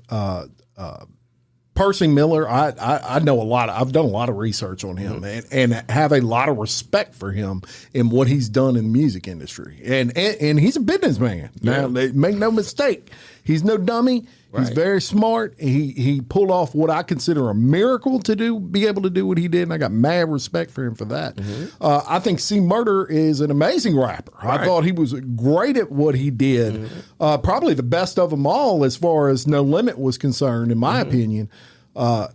Percy Miller, I know a lot. I've done a lot of research on him, and have a lot of respect for him and what he's done in the music industry. And he's a businessman. Now, make no mistake, he's no dummy. He's very smart. He pulled off what I consider a miracle to be able to do what he did, and I got mad respect for him for that. I think C Murder is an amazing rapper. I thought he was great at what he did. Probably the best of them all as far as No Limit was concerned, in my opinion. And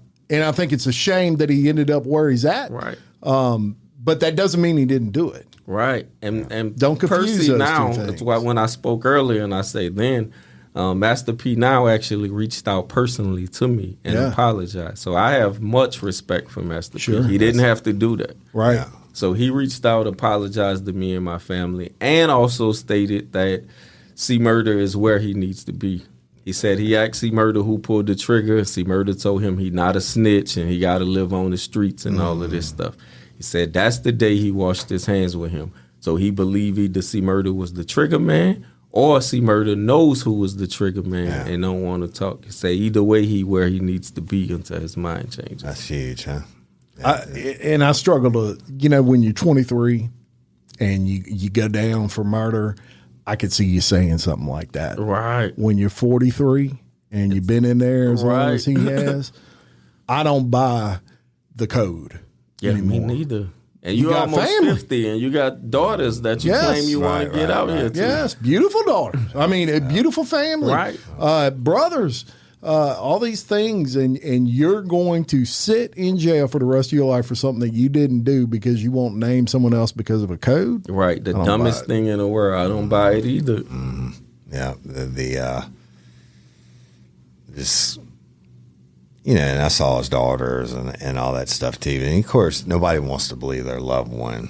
I think it's a shame that he ended up where he's at. Right. But that doesn't mean he didn't do it. Right. And don't confuse Percy those now, two things. that's why when I spoke earlier and I say then, Master P now actually reached out personally to me and apologized. So I have much respect for Master P. He didn't have to do that. Right. So he reached out, apologized to me and my family, and also stated that C. Murder is where he needs to be. He said he asked C. Murder who pulled the trigger. C. Murder told him he not a snitch and he got to live on the streets and all of this stuff. He said that's the day he washed his hands with him. So he believed either C. Murder was the trigger man or C. Murder knows who was the trigger man and don't want to talk. He said either way he where he needs to be until his mind changes. That's huge, huh? I struggle to, when you're 23 and you go down for murder, I could see you saying something like that. Right. When you're 43 and you've been in there as long as he has, I don't buy the code anymore. Me neither. And you almost family. 50 and you got daughters that you claim you want to get out here to. Yes, beautiful daughters. I mean, a beautiful family. Right. Brothers. All these things, and you're going to sit in jail for the rest of your life for something that you didn't do because you won't name someone else because of a code. Right, the dumbest thing in the world. I don't buy it either. Yeah, just and I saw his daughters and all that stuff too. And of course, nobody wants to believe their loved one.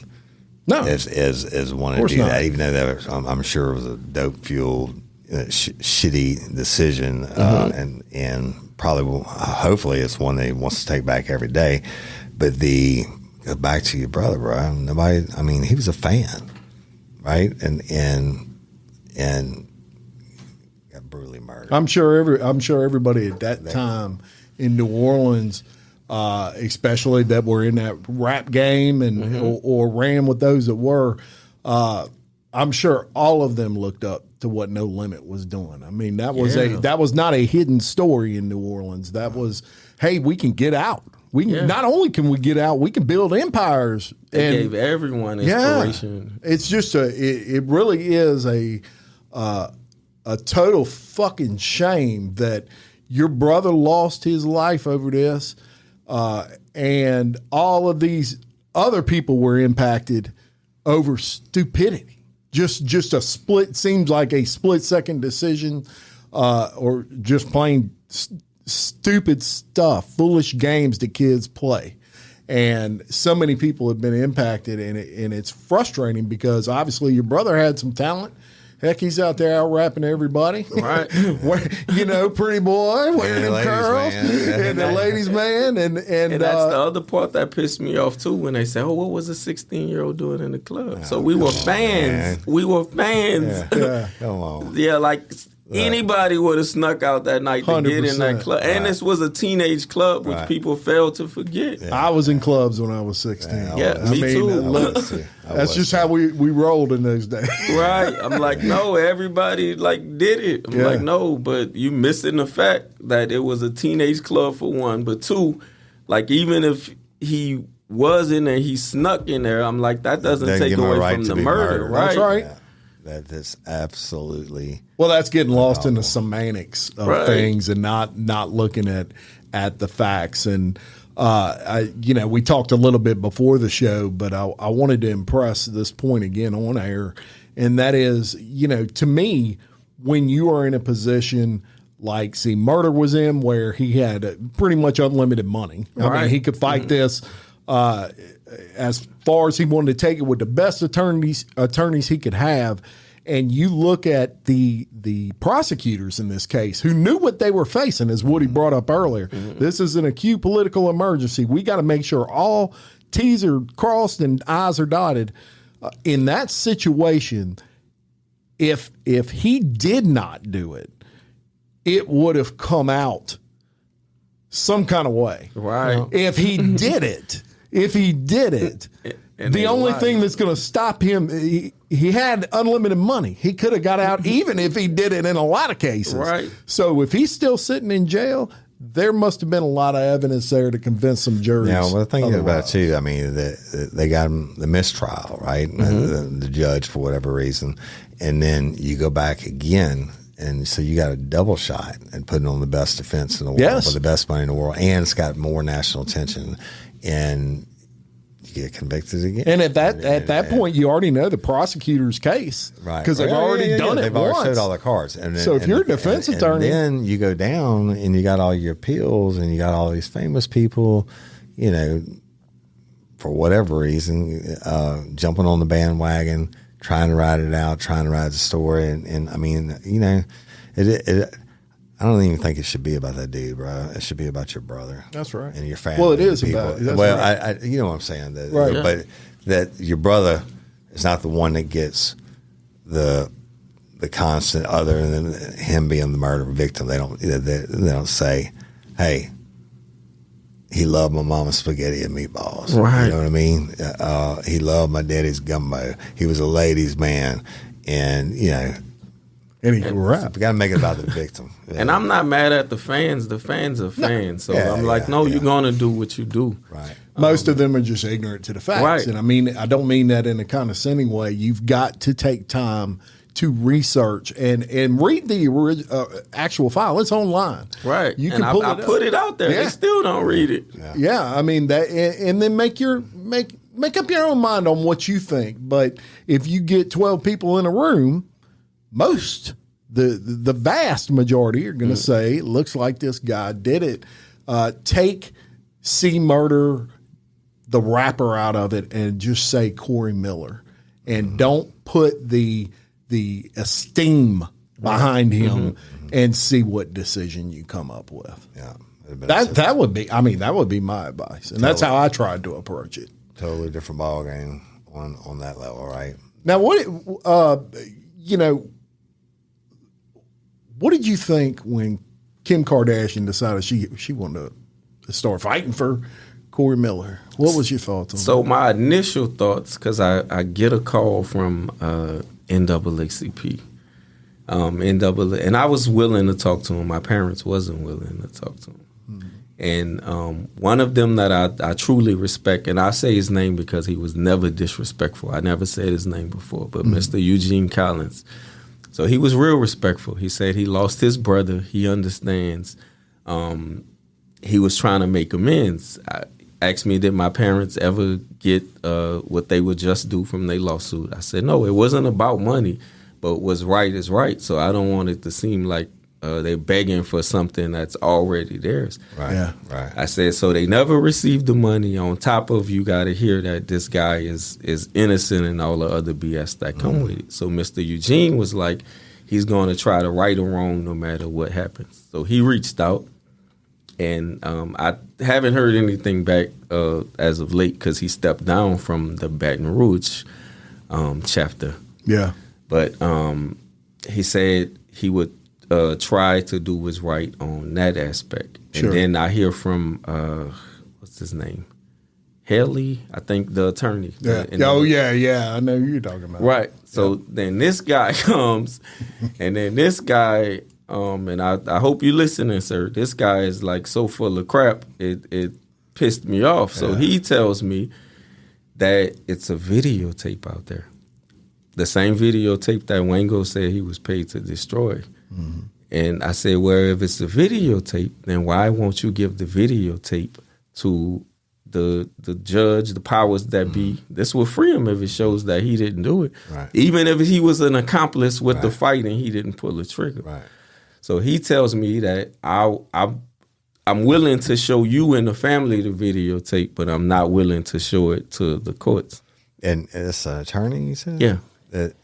No, is wanting to do that, even though I'm sure it was a dope fueled. Shitty decision, and probably hopefully it's one that he wants to take back every day. But go back to your brother, bro. Nobody. I mean, he was a fan, right? And got brutally murdered. I'm sure everybody at that time in New Orleans, especially that were in that rap game and or ran with those that were. I'm sure all of them looked up to what No Limit was doing. I mean, that was not a hidden story in New Orleans. That was, hey, we can get out. We can, not only can we get out, we can build empires. It gave everyone inspiration. It's just it really is a total fucking shame that your brother lost his life over this, and all of these other people were impacted over stupidity. Just a seems like a split second decision, or just plain stupid stuff, foolish games that kids play. And so many people have been impacted, and it's frustrating because obviously your brother had some talent. Heck, he's out there out rapping everybody. Right. Pretty boy, wearing them curls, and the ladies' man. And that's the other part that pissed me off, too, when they say, oh, what was a 16-year-old doing in the club? So we were fans. We were fans. Yeah. Come on. Yeah, like anybody would have snuck out that night to get in that club. And this was a teenage club, which people fail to forget. Yeah. I was in clubs when I was 16. Me too. That's just how we rolled in those days. Right. I'm like, no, everybody did it. I'm like, no, but you missing the fact that it was a teenage club for one. But two, even if he was in there, he snuck in there, I'm like, that doesn't take away from the murder. Right. That's right. Yeah. That is absolutely. Well, that's getting lost in the semantics of things and not looking at the facts. And we talked a little bit before the show, but I wanted to impress this point again on air, and that is, to me, when you are in a position like Murder was in, where he had pretty much unlimited money. I mean, he could fight this. As far as he wanted to take it with the best attorneys he could have. And you look at the prosecutors in this case who knew what they were facing, as Woody brought up earlier. This is an acute political emergency. We got to make sure all T's are crossed and I's are dotted. In that situation, if he did not do it, it would have come out some kind of way. Right. If he did it. The only thing that's going to stop him, he had unlimited money. He could have got out even if he did it in a lot of cases. Right. So if he's still sitting in jail, there must have been a lot of evidence there to convince some juries. Yeah, well, the thing about it too, I mean, they got him the mistrial, right? The judge, for whatever reason. And then you go back again. And so you got a double shot and putting on the best defense in the world, with the best money in the world, and it's got more national attention, and you get convicted again. And at that point, you already know the prosecutor's case, right? Because they've already done it. They've once. already showed all the cards. And then, so if you're a defense attorney, and then you go down and you got all your appeals, and you got all these famous people, for for whatever reason, jumping on the bandwagon, trying to ride it out, trying to ride the story. And I mean, you know, I don't even think it should be about that dude, bro. It should be about your brother. That's right. And your family. Well, it is people. about. That's well, right. you know what I'm saying, Right. But that your brother is not the one that gets the constant, other than him being the murder victim. They don't say, hey, he loved my mama's spaghetti and meatballs. Right. You know what I mean? He loved my daddy's gumbo. He was a ladies' man, and you know. And he can rap. We got to make it about the victim. Yeah. And I'm not mad at the fans. The fans are fans. So I'm like, you're going to do what you do. Right. Most of them are just ignorant to the facts. Right. And I mean, I don't mean that in a condescending way. You've got to take time to research and read the actual file. It's online. Right. You and can pull I put it out there. Yeah. They still don't read it. Yeah. I mean that, and then make up your own mind on what you think. But if you get 12 people in a room, the vast majority are going to say, it looks like this guy did it. Take C Murder, the rapper, out of it and just say Corey Miller, and don't put the esteem behind him and see what decision you come up with. Yeah. That would be my advice. And that's how I tried to approach it. Totally different ball game on that level, right? Now, what did you think when Kim Kardashian decided she wanted to start fighting for Corey Miller? What was your thoughts on that? So my initial thoughts, because I get a call from NAACP, and I was willing to talk to him. My parents wasn't willing to talk to him. And one of them that I truly respect, and I say his name because he was never disrespectful. I never said his name before, but Mr. Eugene Collins. So he was real respectful. He said he lost his brother. He understands. He was trying to make amends. Asked me, did my parents ever get what they would just do from their lawsuit? I said, no, it wasn't about money, but what's right is right. So I don't want it to seem like they're begging for something that's already theirs. Right. Yeah. Right. I said, so they never received the money. On top of, you got to hear that this guy is innocent and all the other BS that come with it. So Mr. Eugene was like, he's going to try to right or wrong no matter what happens. So he reached out, and I haven't heard anything back as of late because he stepped down from the Baton Rouge chapter. Yeah. But he said he would try to do what's right on that aspect. Sure. And then I hear from, what's his name? Haley, I think, the attorney. Yeah. I know who you're talking about. Right. So then this guy comes, and then this guy, and I hope you're listening, sir. This guy is like so full of crap, it pissed me off. So he tells me that it's a videotape out there. The same videotape that Wango said he was paid to destroy. Mm-hmm. And I said, well, if it's a videotape, then why won't you give the videotape to the judge, the powers that be? This will free him if it shows that he didn't do it. Right. Even if he was an accomplice with the fight and he didn't pull the trigger. Right. So he tells me that I'm willing to show you and the family the videotape, but I'm not willing to show it to the courts. And it's an attorney, you said? Yeah.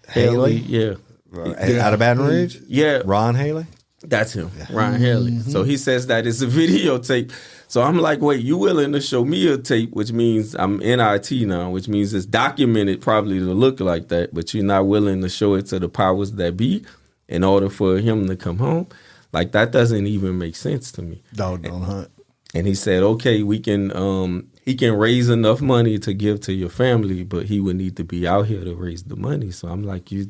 Haley? Yeah. Out of Baton Rouge? Yeah. Ron Haley? That's him, Ron Haley. Mm-hmm. So he says that it's a videotape. So I'm like, wait, you willing to show me a tape, which means I'm NIT now, which means it's documented probably to look like that, but you're not willing to show it to the powers that be in order for him to come home? Like, that doesn't even make sense to me. Dog don't hunt. And he said, okay, we can, he can raise enough money to give to your family, but he would need to be out here to raise the money. So I'm like, you're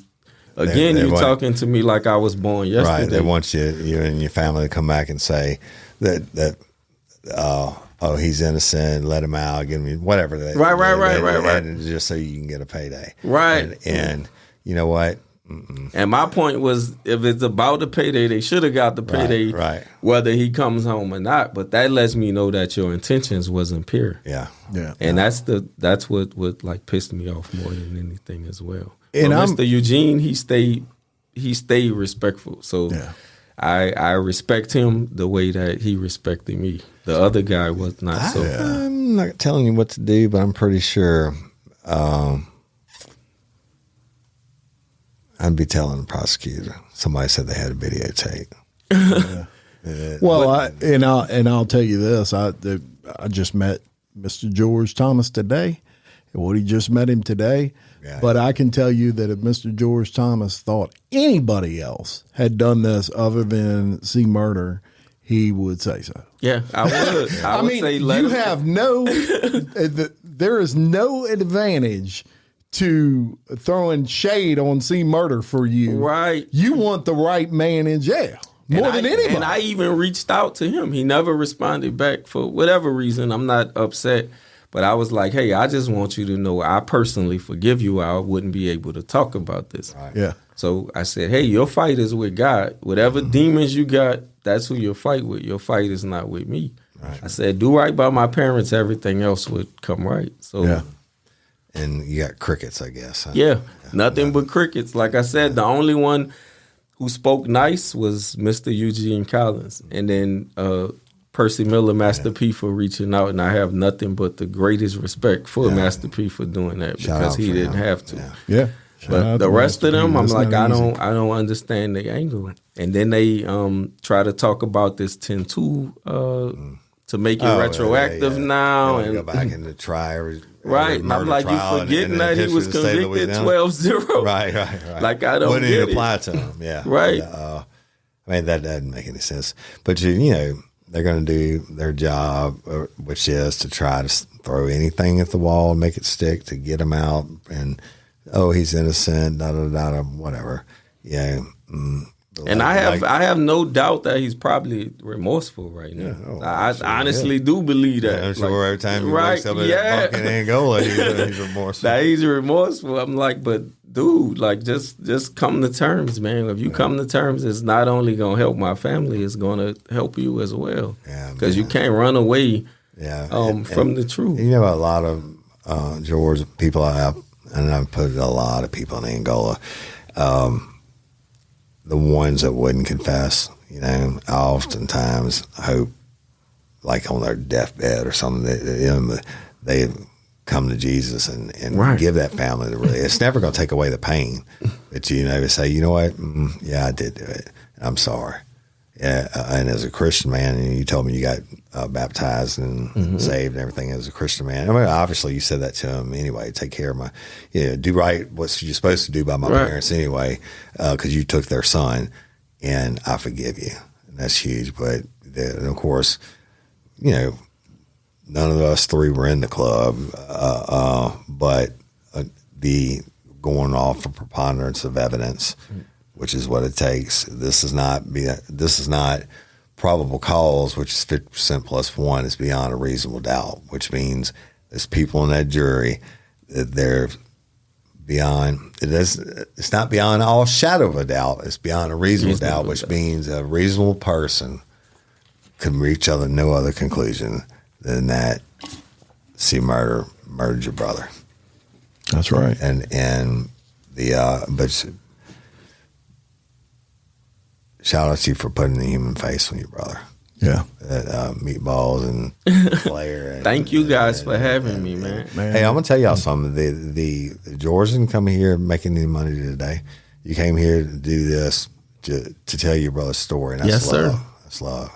talking to me like I was born yesterday. Right. They want you and your family to come back and say that he's innocent, let him out, give him whatever. Right. Just so you can get a payday. Right. And you know what? And my point was, if it's about the payday, they should have got the payday, whether he comes home or not. But that lets me know that your intentions wasn't pure. Yeah. And that's what like pissed me off more than anything as well. And Mr. Eugene, he stayed respectful. So I respect him the way that he respected me. The other guy was not so. I'm I'm not telling you what to do, but I'm pretty sure I'd be telling the prosecutor. Somebody said they had a videotape. Well, I'll tell you this. I just met Mr. George Thomas today. Woody just met him today. Yeah. But I can tell you that if Mr. George Thomas thought anybody else had done this other than see murder, he would say so. Yeah, I would. I would say you have no. There is no advantage to throwing shade on see murder for you. Right. You want the right man in jail more than anybody. And I even reached out to him. He never responded back for whatever reason. I'm not upset. But I was like, hey, I just want you to know I personally forgive you. I wouldn't be able to talk about this. Right. Yeah. So I said, hey, your fight is with God. Whatever demons you got, that's who your fight with. Your fight is not with me. Right. I said, do right by my parents. Everything else would come right. So, yeah. And you got crickets, I guess. Huh? Yeah, nothing but crickets. Like I said, the only one who spoke nice was Mr. Eugene Collins. And then Percy Miller, Master P, for reaching out, and I have nothing but the greatest respect for Master P for doing that because he didn't have to. Yeah. But the rest of them, I'm like, I don't understand the angle. And then they try to talk about this 10-2 to make it retroactive now, and go back and try. Right, and I'm like, you forgetting that he was convicted 12-0. Right. Like I don't wouldn't get even it. apply to him. Yeah, right. I mean, that doesn't make any sense. But you know. They're going to do their job, which is to try to throw anything at the wall and make it stick to get him out. And, he's innocent, whatever. Yeah. And I have no doubt that he's probably remorseful right now. I honestly do believe that. Yeah, I'm sure every time he wakes up in that bunk in Angola, he's remorseful. That he's remorseful. I'm like, but dude, like just come to terms, man. If you come to terms, it's not only gonna help my family, it's gonna help you as well. Yeah, because you can't run away. Yeah, from the truth. You know, a lot of George people I've put a lot of people in Angola. The ones that wouldn't confess, you know, I oftentimes hope, like on their deathbed or something, that they come to Jesus and give that family the relief. It's never going to take away the pain, but you know, to say, you know what, I did do it. I'm sorry. Yeah, and as a Christian man, and you told me you got baptized and saved and everything as a Christian man. I mean, obviously you said that to him anyway. Take care of do right what you're supposed to do by my parents anyway, because you took their son, and I forgive you. And that's huge. But and of course, you know, none of us three were in the club, but the going off of preponderance of evidence. Which is what it takes. This is not probable cause, which is 50% plus 1 is beyond a reasonable doubt, which means there's people in that jury that they're beyond. It's not beyond all shadow of a doubt. It's beyond a reasonable doubt, which means a reasonable person could reach no other conclusion than that murdered your brother. That's right. And but. Shout out to you for putting the human face on your brother. Yeah. Meatballs and Flair. Thank you guys for having me, man. Hey, I'm going to tell y'all something. The George didn't come here making any money today. You came here to do this to tell your brother's story. And that's love. Sir. That's love.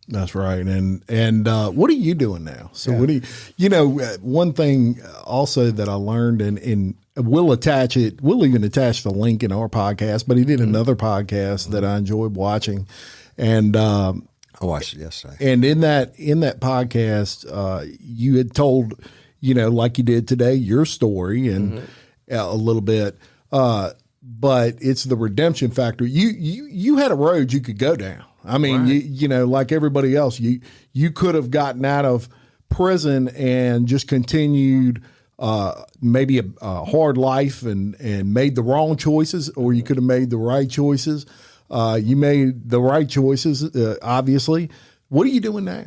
That's right. And what are you doing now? So what do you know, one thing also that I learned and we'll even attach the link in our podcast, but he did another podcast that I enjoyed watching. And I watched it yesterday. And in that podcast, you had told, you know, like you did today, your story and a little bit, but it's the redemption factor. You had a road you could go down. I mean, you know, like everybody else, you could have gotten out of prison and just continued maybe a hard life and made the wrong choices, or you could have made the right choices. You made the right choices, obviously. What are you doing now?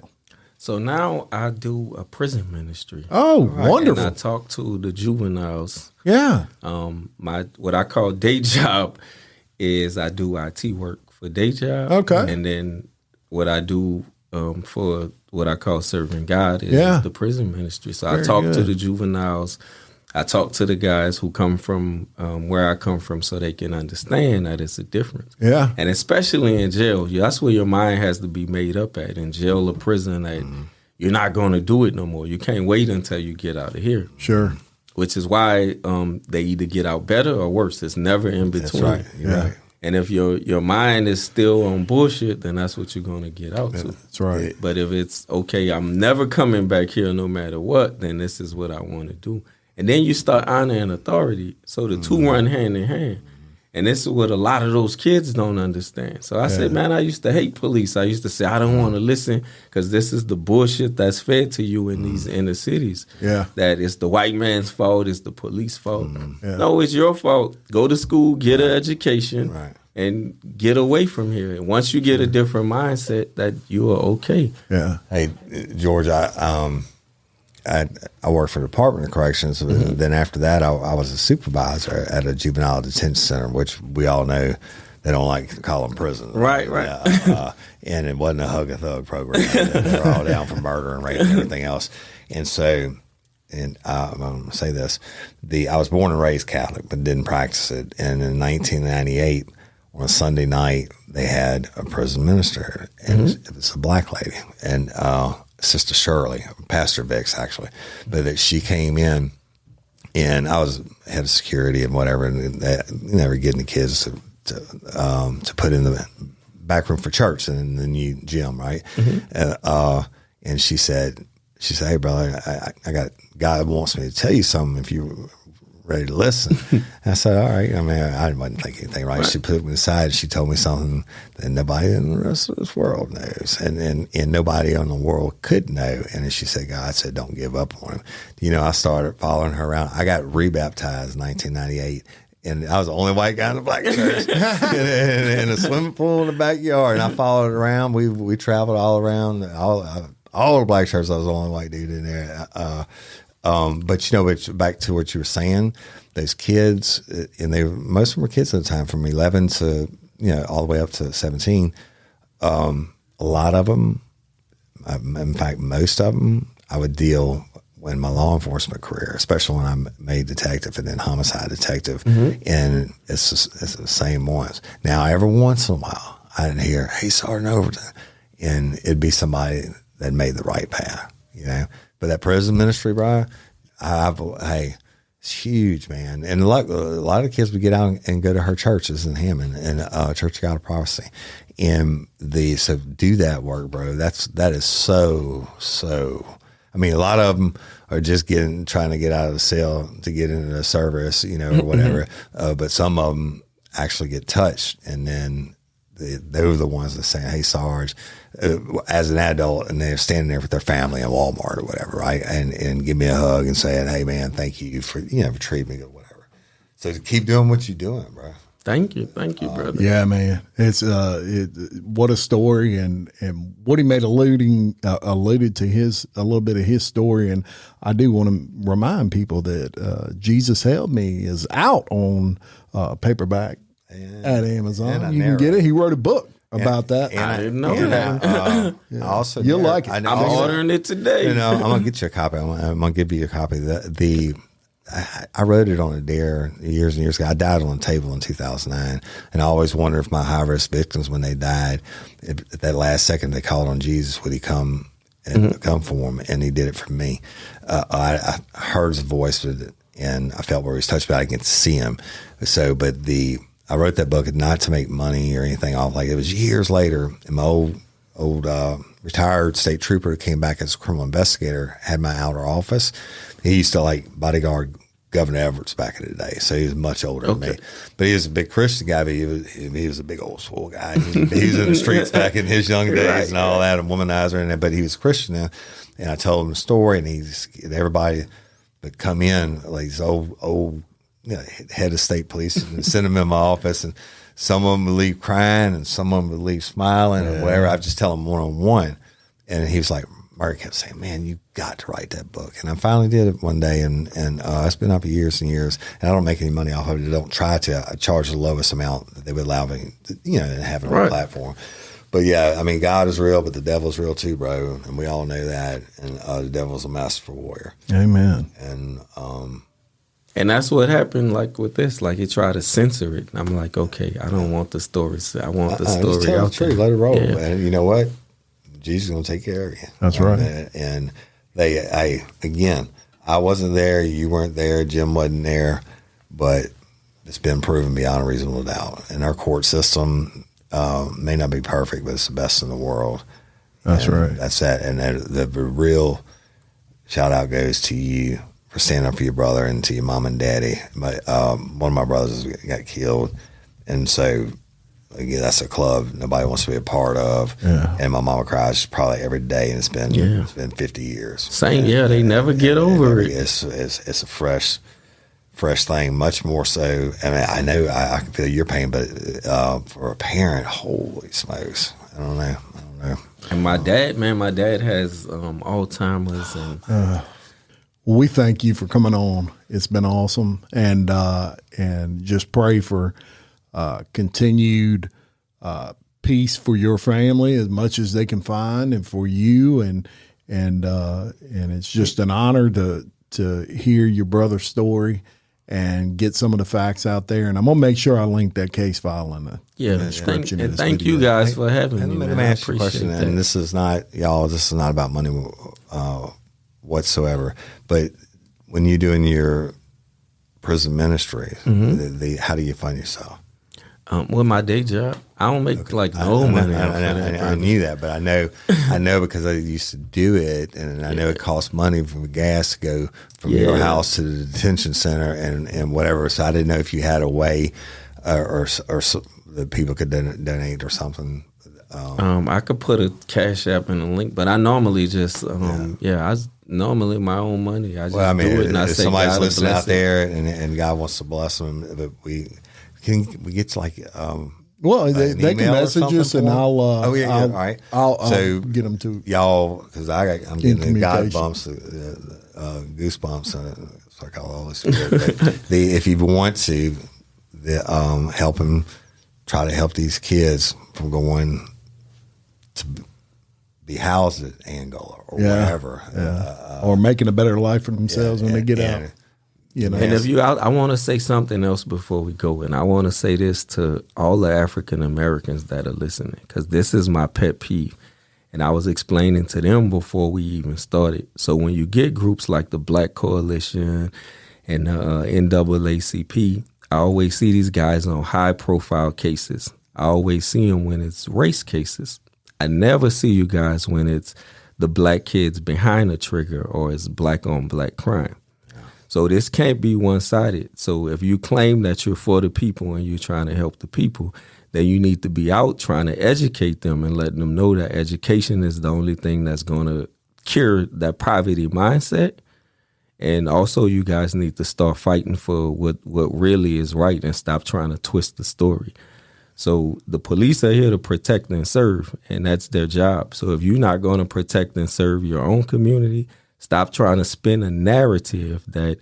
So now I do a prison ministry. Oh, wonderful. And I talk to the juveniles. Yeah. What I call day job is I do IT work for day job. Okay. And then what I do for what I call serving God is the prison ministry. So I talk to the juveniles. I talk to the guys who come from where I come from so they can understand that it's a difference. Yeah. And especially in jail, that's where your mind has to be made up at, in jail or prison, that you're not going to do it no more. You can't wait until you get out of here. Sure. Which is why they either get out better or worse. It's never in between. That's right. You're right. And if your mind is still on bullshit, then that's what you're going to get out to. That's right. But if it's, okay, I'm never coming back here no matter what, then this is what I want to do. And then you start honoring authority. So the two run hand in hand. And this is what a lot of those kids don't understand. So I said, man, I used to hate police. I used to say, I don't want to listen because this is the bullshit that's fed to you in these inner cities. Yeah. That it's the white man's fault, it's the police fault. No, it's your fault. Go to school, get an education, and get away from here. And once you get a different mindset, that you are okay. Yeah. Hey, George, I worked for the Department of Corrections. Then after that, I was a supervisor at a juvenile detention center, which we all know they don't like to call them prisons. Right. And it wasn't a hug a thug program. They were all down for murder and rape and everything else. And so, I'm going to say this, I was born and raised Catholic, but didn't practice it. And in 1998, on a Sunday night, they had a prison minister, and it was a black lady. And Sister Shirley, Pastor Vicks actually, but that she came in, and I was head of security and whatever, and they were getting the kids to put in the back room for church and the new gym, right? And she said, "Hey, brother, I got a guy that wants me to tell you something if you ready to listen." I said, all right. I mean, I wasn't thinking anything, right? She put me aside. She told me something that nobody in the rest of this world knows. And nobody on the world could know. And then she said, God said, don't give up on him. You know, I started following her around. I got rebaptized in 1998. And I was the only white guy in the black church in a swimming pool in the backyard. And I followed her around. We traveled all around. All the black churches, I was the only white dude in there. But you know, it's back to what you were saying. Those kids, and most of them were kids at the time, from 11 to all the way up to 17. A lot of them, in fact, most of them, I would deal in my law enforcement career, especially when I made detective and then homicide detective, and it's the same ones. Now, every once in a while, I'd hear, "Hey, Sergeant Overton," and it'd be somebody that made the right path, But that prison ministry, bro, it's huge, man. And a lot of the kids would get out and go to her churches in Hammond and Church of God of Prophecy, and so do that work, bro. That is so. I mean, a lot of them are just trying to get out of the cell to get into the service, or whatever. But some of them actually get touched, and then they're the ones that say, "Hey, Sarge," as an adult, and they're standing there with their family in Walmart or whatever, right? And give me a hug and saying, "Hey, man, thank you for for treating me or whatever." So keep doing what you're doing, bro. Thank you, brother. Yeah, man, it's what a story, and what he made alluded to a little bit of his story, and I do want to remind people that Jesus Help Me is out on paperback at Amazon. You can get it. He wrote a book about that. And I didn't know that. I also, you'll like it. I'm ordering it today. I'm gonna get you a copy. I'm gonna give you a copy. I wrote it on a dare years and years ago. I died on a table in 2009, and I always wonder if my high-risk victims, when they died, at that last second they called on Jesus, would he come and come for them? And he did it for me. I heard his voice, and I felt where he was touched, but I didn't get to see him. So, I wrote that book not to make money or anything off. Like, it was years later, and my old retired state trooper who came back as a criminal investigator had my outer office. He used to bodyguard Governor Everett back in the day, so he was much older than me. But he was a big Christian guy, but he was a big old swole guy. He was in the streets back in his young days and all that, a womanizer, but he was Christian now. And I told him the story, and everybody would come in, like these old head of state police, and send them in my office, and some of them would leave crying and some of them would leave smiling and whatever. I just tell them one-on-one. And he was like, Mark kept saying, "Man, you got to write that book." And I finally did it one day, and it's been up for years and years, and I don't make any money off of it. I don't try to. I charge the lowest amount that they would allow me, to have it on a platform. But yeah, I mean, God is real, but the devil's real too, bro. And we all know that. And the devil's a masterful warrior. Amen. And that's what happened, like with this. Like he tried to censor it. And I'm like, okay, I don't want the story. I want the story out there. Let it roll. Yeah. And you know what? Jesus is going to take care of you. That's right. And again, I wasn't there. You weren't there. Jim wasn't there. But it's been proven beyond a reasonable doubt. And our court system may not be perfect, but it's the best in the world. That's right. That's that. And the real shout out goes to you for standing up for your brother and to your mom and daddy. One of my brothers got killed. And so, again, that's a club nobody wants to be a part of. Yeah. And my mama cries probably every day, and it's been 50 years. Same, they never get over it. It's a fresh thing, much more so. I mean, I know I can feel your pain, but for a parent, holy smokes, I don't know. And my dad has Alzheimer's. And we thank you for coming on. It's been awesome, and just pray for continued peace for your family as much as they can find, and for you, and it's just an honor to hear your brother's story and get some of the facts out there. And I'm going to make sure I link that case file in the description. And thank you guys for having me. Let me ask you a question. That. And this is not about money whatsoever. But when you're doing your prison ministry, how do you fund yourself? With my day job, I don't make no money. I knew that, but I know because I used to do it, and I know it costs money for gas to go from your house to the detention center and whatever. So I didn't know if you had a way, or that people could donate or something. I could put a Cash App in the link, but I normally just normally my own money. I just do it, and I say somebody's God listening bless out there, and God wants to bless them, but we get to they can message us, and all right. I'll get them to y'all, because I'm getting the God bumps, goosebumps. It's like all Holy Spirit. If you want to, help them, try to help these kids from going to be housed at Angola or wherever, or making a better life for themselves when they get out. You know. And if you out, I want to say something else before we go, and I want to say this to all the African Americans that are listening, because this is my pet peeve, and I was explaining to them before we even started. So when you get groups like the Black Coalition and the NAACP, I always see these guys on high-profile cases. I always see them when it's race cases. I never see you guys when it's the black kids behind the trigger or it's black-on-black crime. So this can't be one-sided. So if you claim that you're for the people and you're trying to help the people, then you need to be out trying to educate them and letting them know that education is the only thing that's going to cure that poverty mindset. And also you guys need to start fighting for what really is right and stop trying to twist the story. So the police are here to protect and serve, and that's their job. So if you're not going to protect and serve your own community, stop trying to spin a narrative that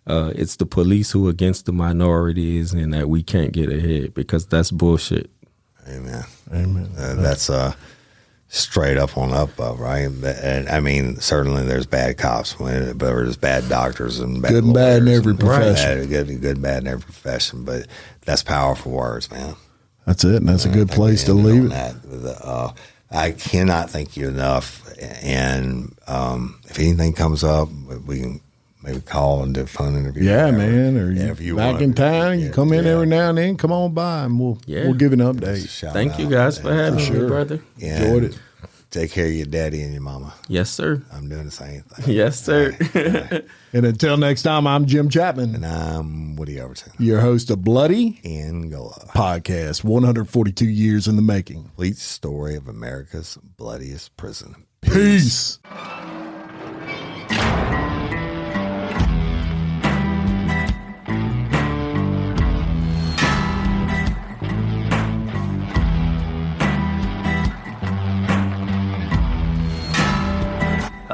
it's the police who are against the minorities and that we can't get ahead, because that's bullshit. Amen. That's straight up on up, right? And I mean, certainly there's bad cops, but there's bad doctors and bad good and bad in every profession. Right. Good and bad in every profession, but that's powerful words, man. That's it, and that's a good place to leave it. I cannot thank you enough. And if anything comes up, we can maybe call and do a phone interview. Yeah, man. Or if you back in town, you come in every now and then. Come on by, and we'll give you an update. Thank you guys for having me, brother. Enjoyed it. Take care of your daddy and your mama. Yes, sir. I'm doing the same thing. Yes, sir. All right. And until next time, I'm Jim Chapman. And I'm Woody Overton, your host of Bloody Angola Podcast, 142 years in the making. Complete story of America's bloodiest prison. Peace.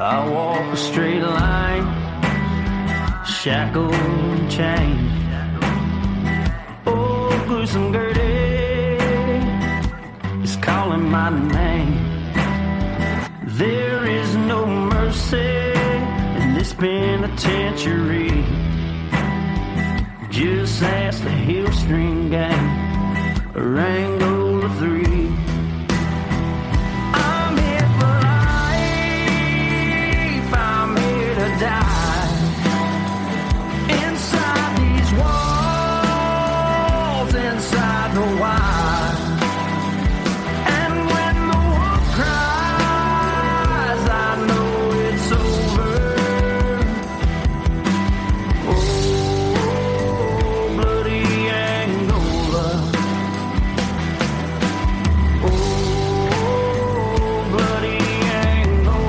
I walk a straight line, shackled and chained. Oh, gruesome Gertie is calling. calling my name. There is no mercy in this penitentiary. Just ask the Hill String Gang or Angola 3. I'm here for life, I'm here to die. Inside these walls, inside the wire. And when the wolf cries, I know it's over. Oh, bloody Angola. Oh, bloody Angola.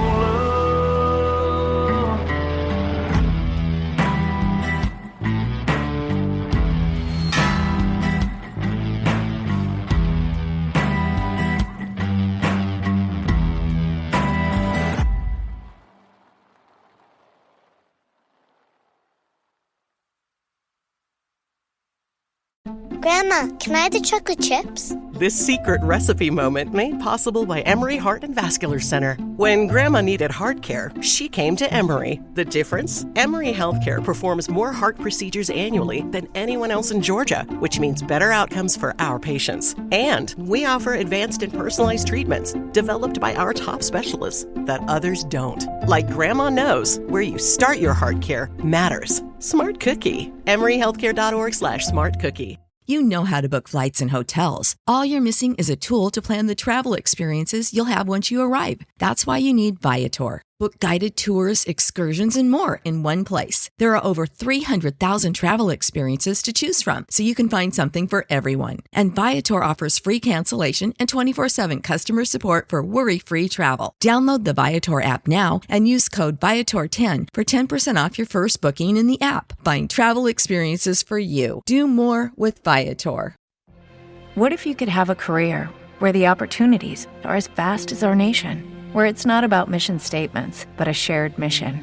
Grandma, can I have the chocolate chips? This secret recipe moment made possible by Emory Heart and Vascular Center. When Grandma needed heart care, she came to Emory. The difference? Emory Healthcare performs more heart procedures annually than anyone else in Georgia, which means better outcomes for our patients. And we offer advanced and personalized treatments developed by our top specialists that others don't. Like Grandma knows, where you start your heart care matters. Smart Cookie. EmoryHealthcare.org/smartcookie. You know how to book flights and hotels. All you're missing is a tool to plan the travel experiences you'll have once you arrive. That's why you need Viator. Book guided tours, excursions, and more in one place. There are over 300,000 travel experiences to choose from, so you can find something for everyone. And Viator offers free cancellation and 24/7 customer support for worry-free travel. Download the Viator app now and use code Viator10 for 10% off your first booking in the app. Find travel experiences for you. Do more with Viator. What if you could have a career where the opportunities are as vast as our nation? Where it's not about mission statements, but a shared mission.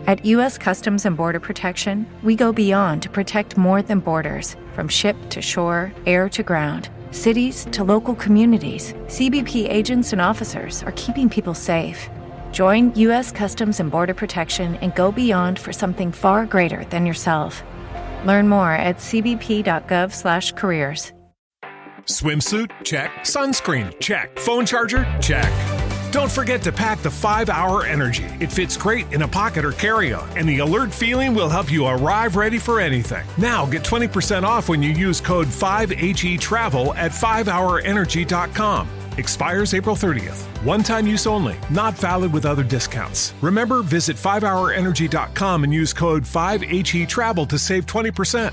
At U.S. Customs and Border Protection, we go beyond to protect more than borders. From ship to shore, air to ground, cities to local communities, CBP agents and officers are keeping people safe. Join U.S. Customs and Border Protection and go beyond for something far greater than yourself. Learn more at cbp.gov/careers. Swimsuit? Check. Sunscreen? Check. Phone charger? Check. Don't forget to pack the 5-Hour Energy. It fits great in a pocket or carry-on, and the alert feeling will help you arrive ready for anything. Now get 20% off when you use code 5HETRAVEL at 5hourenergy.com. Expires April 30th. One-time use only. Not valid with other discounts. Remember, visit 5hourenergy.com and use code 5HETRAVEL to save 20%.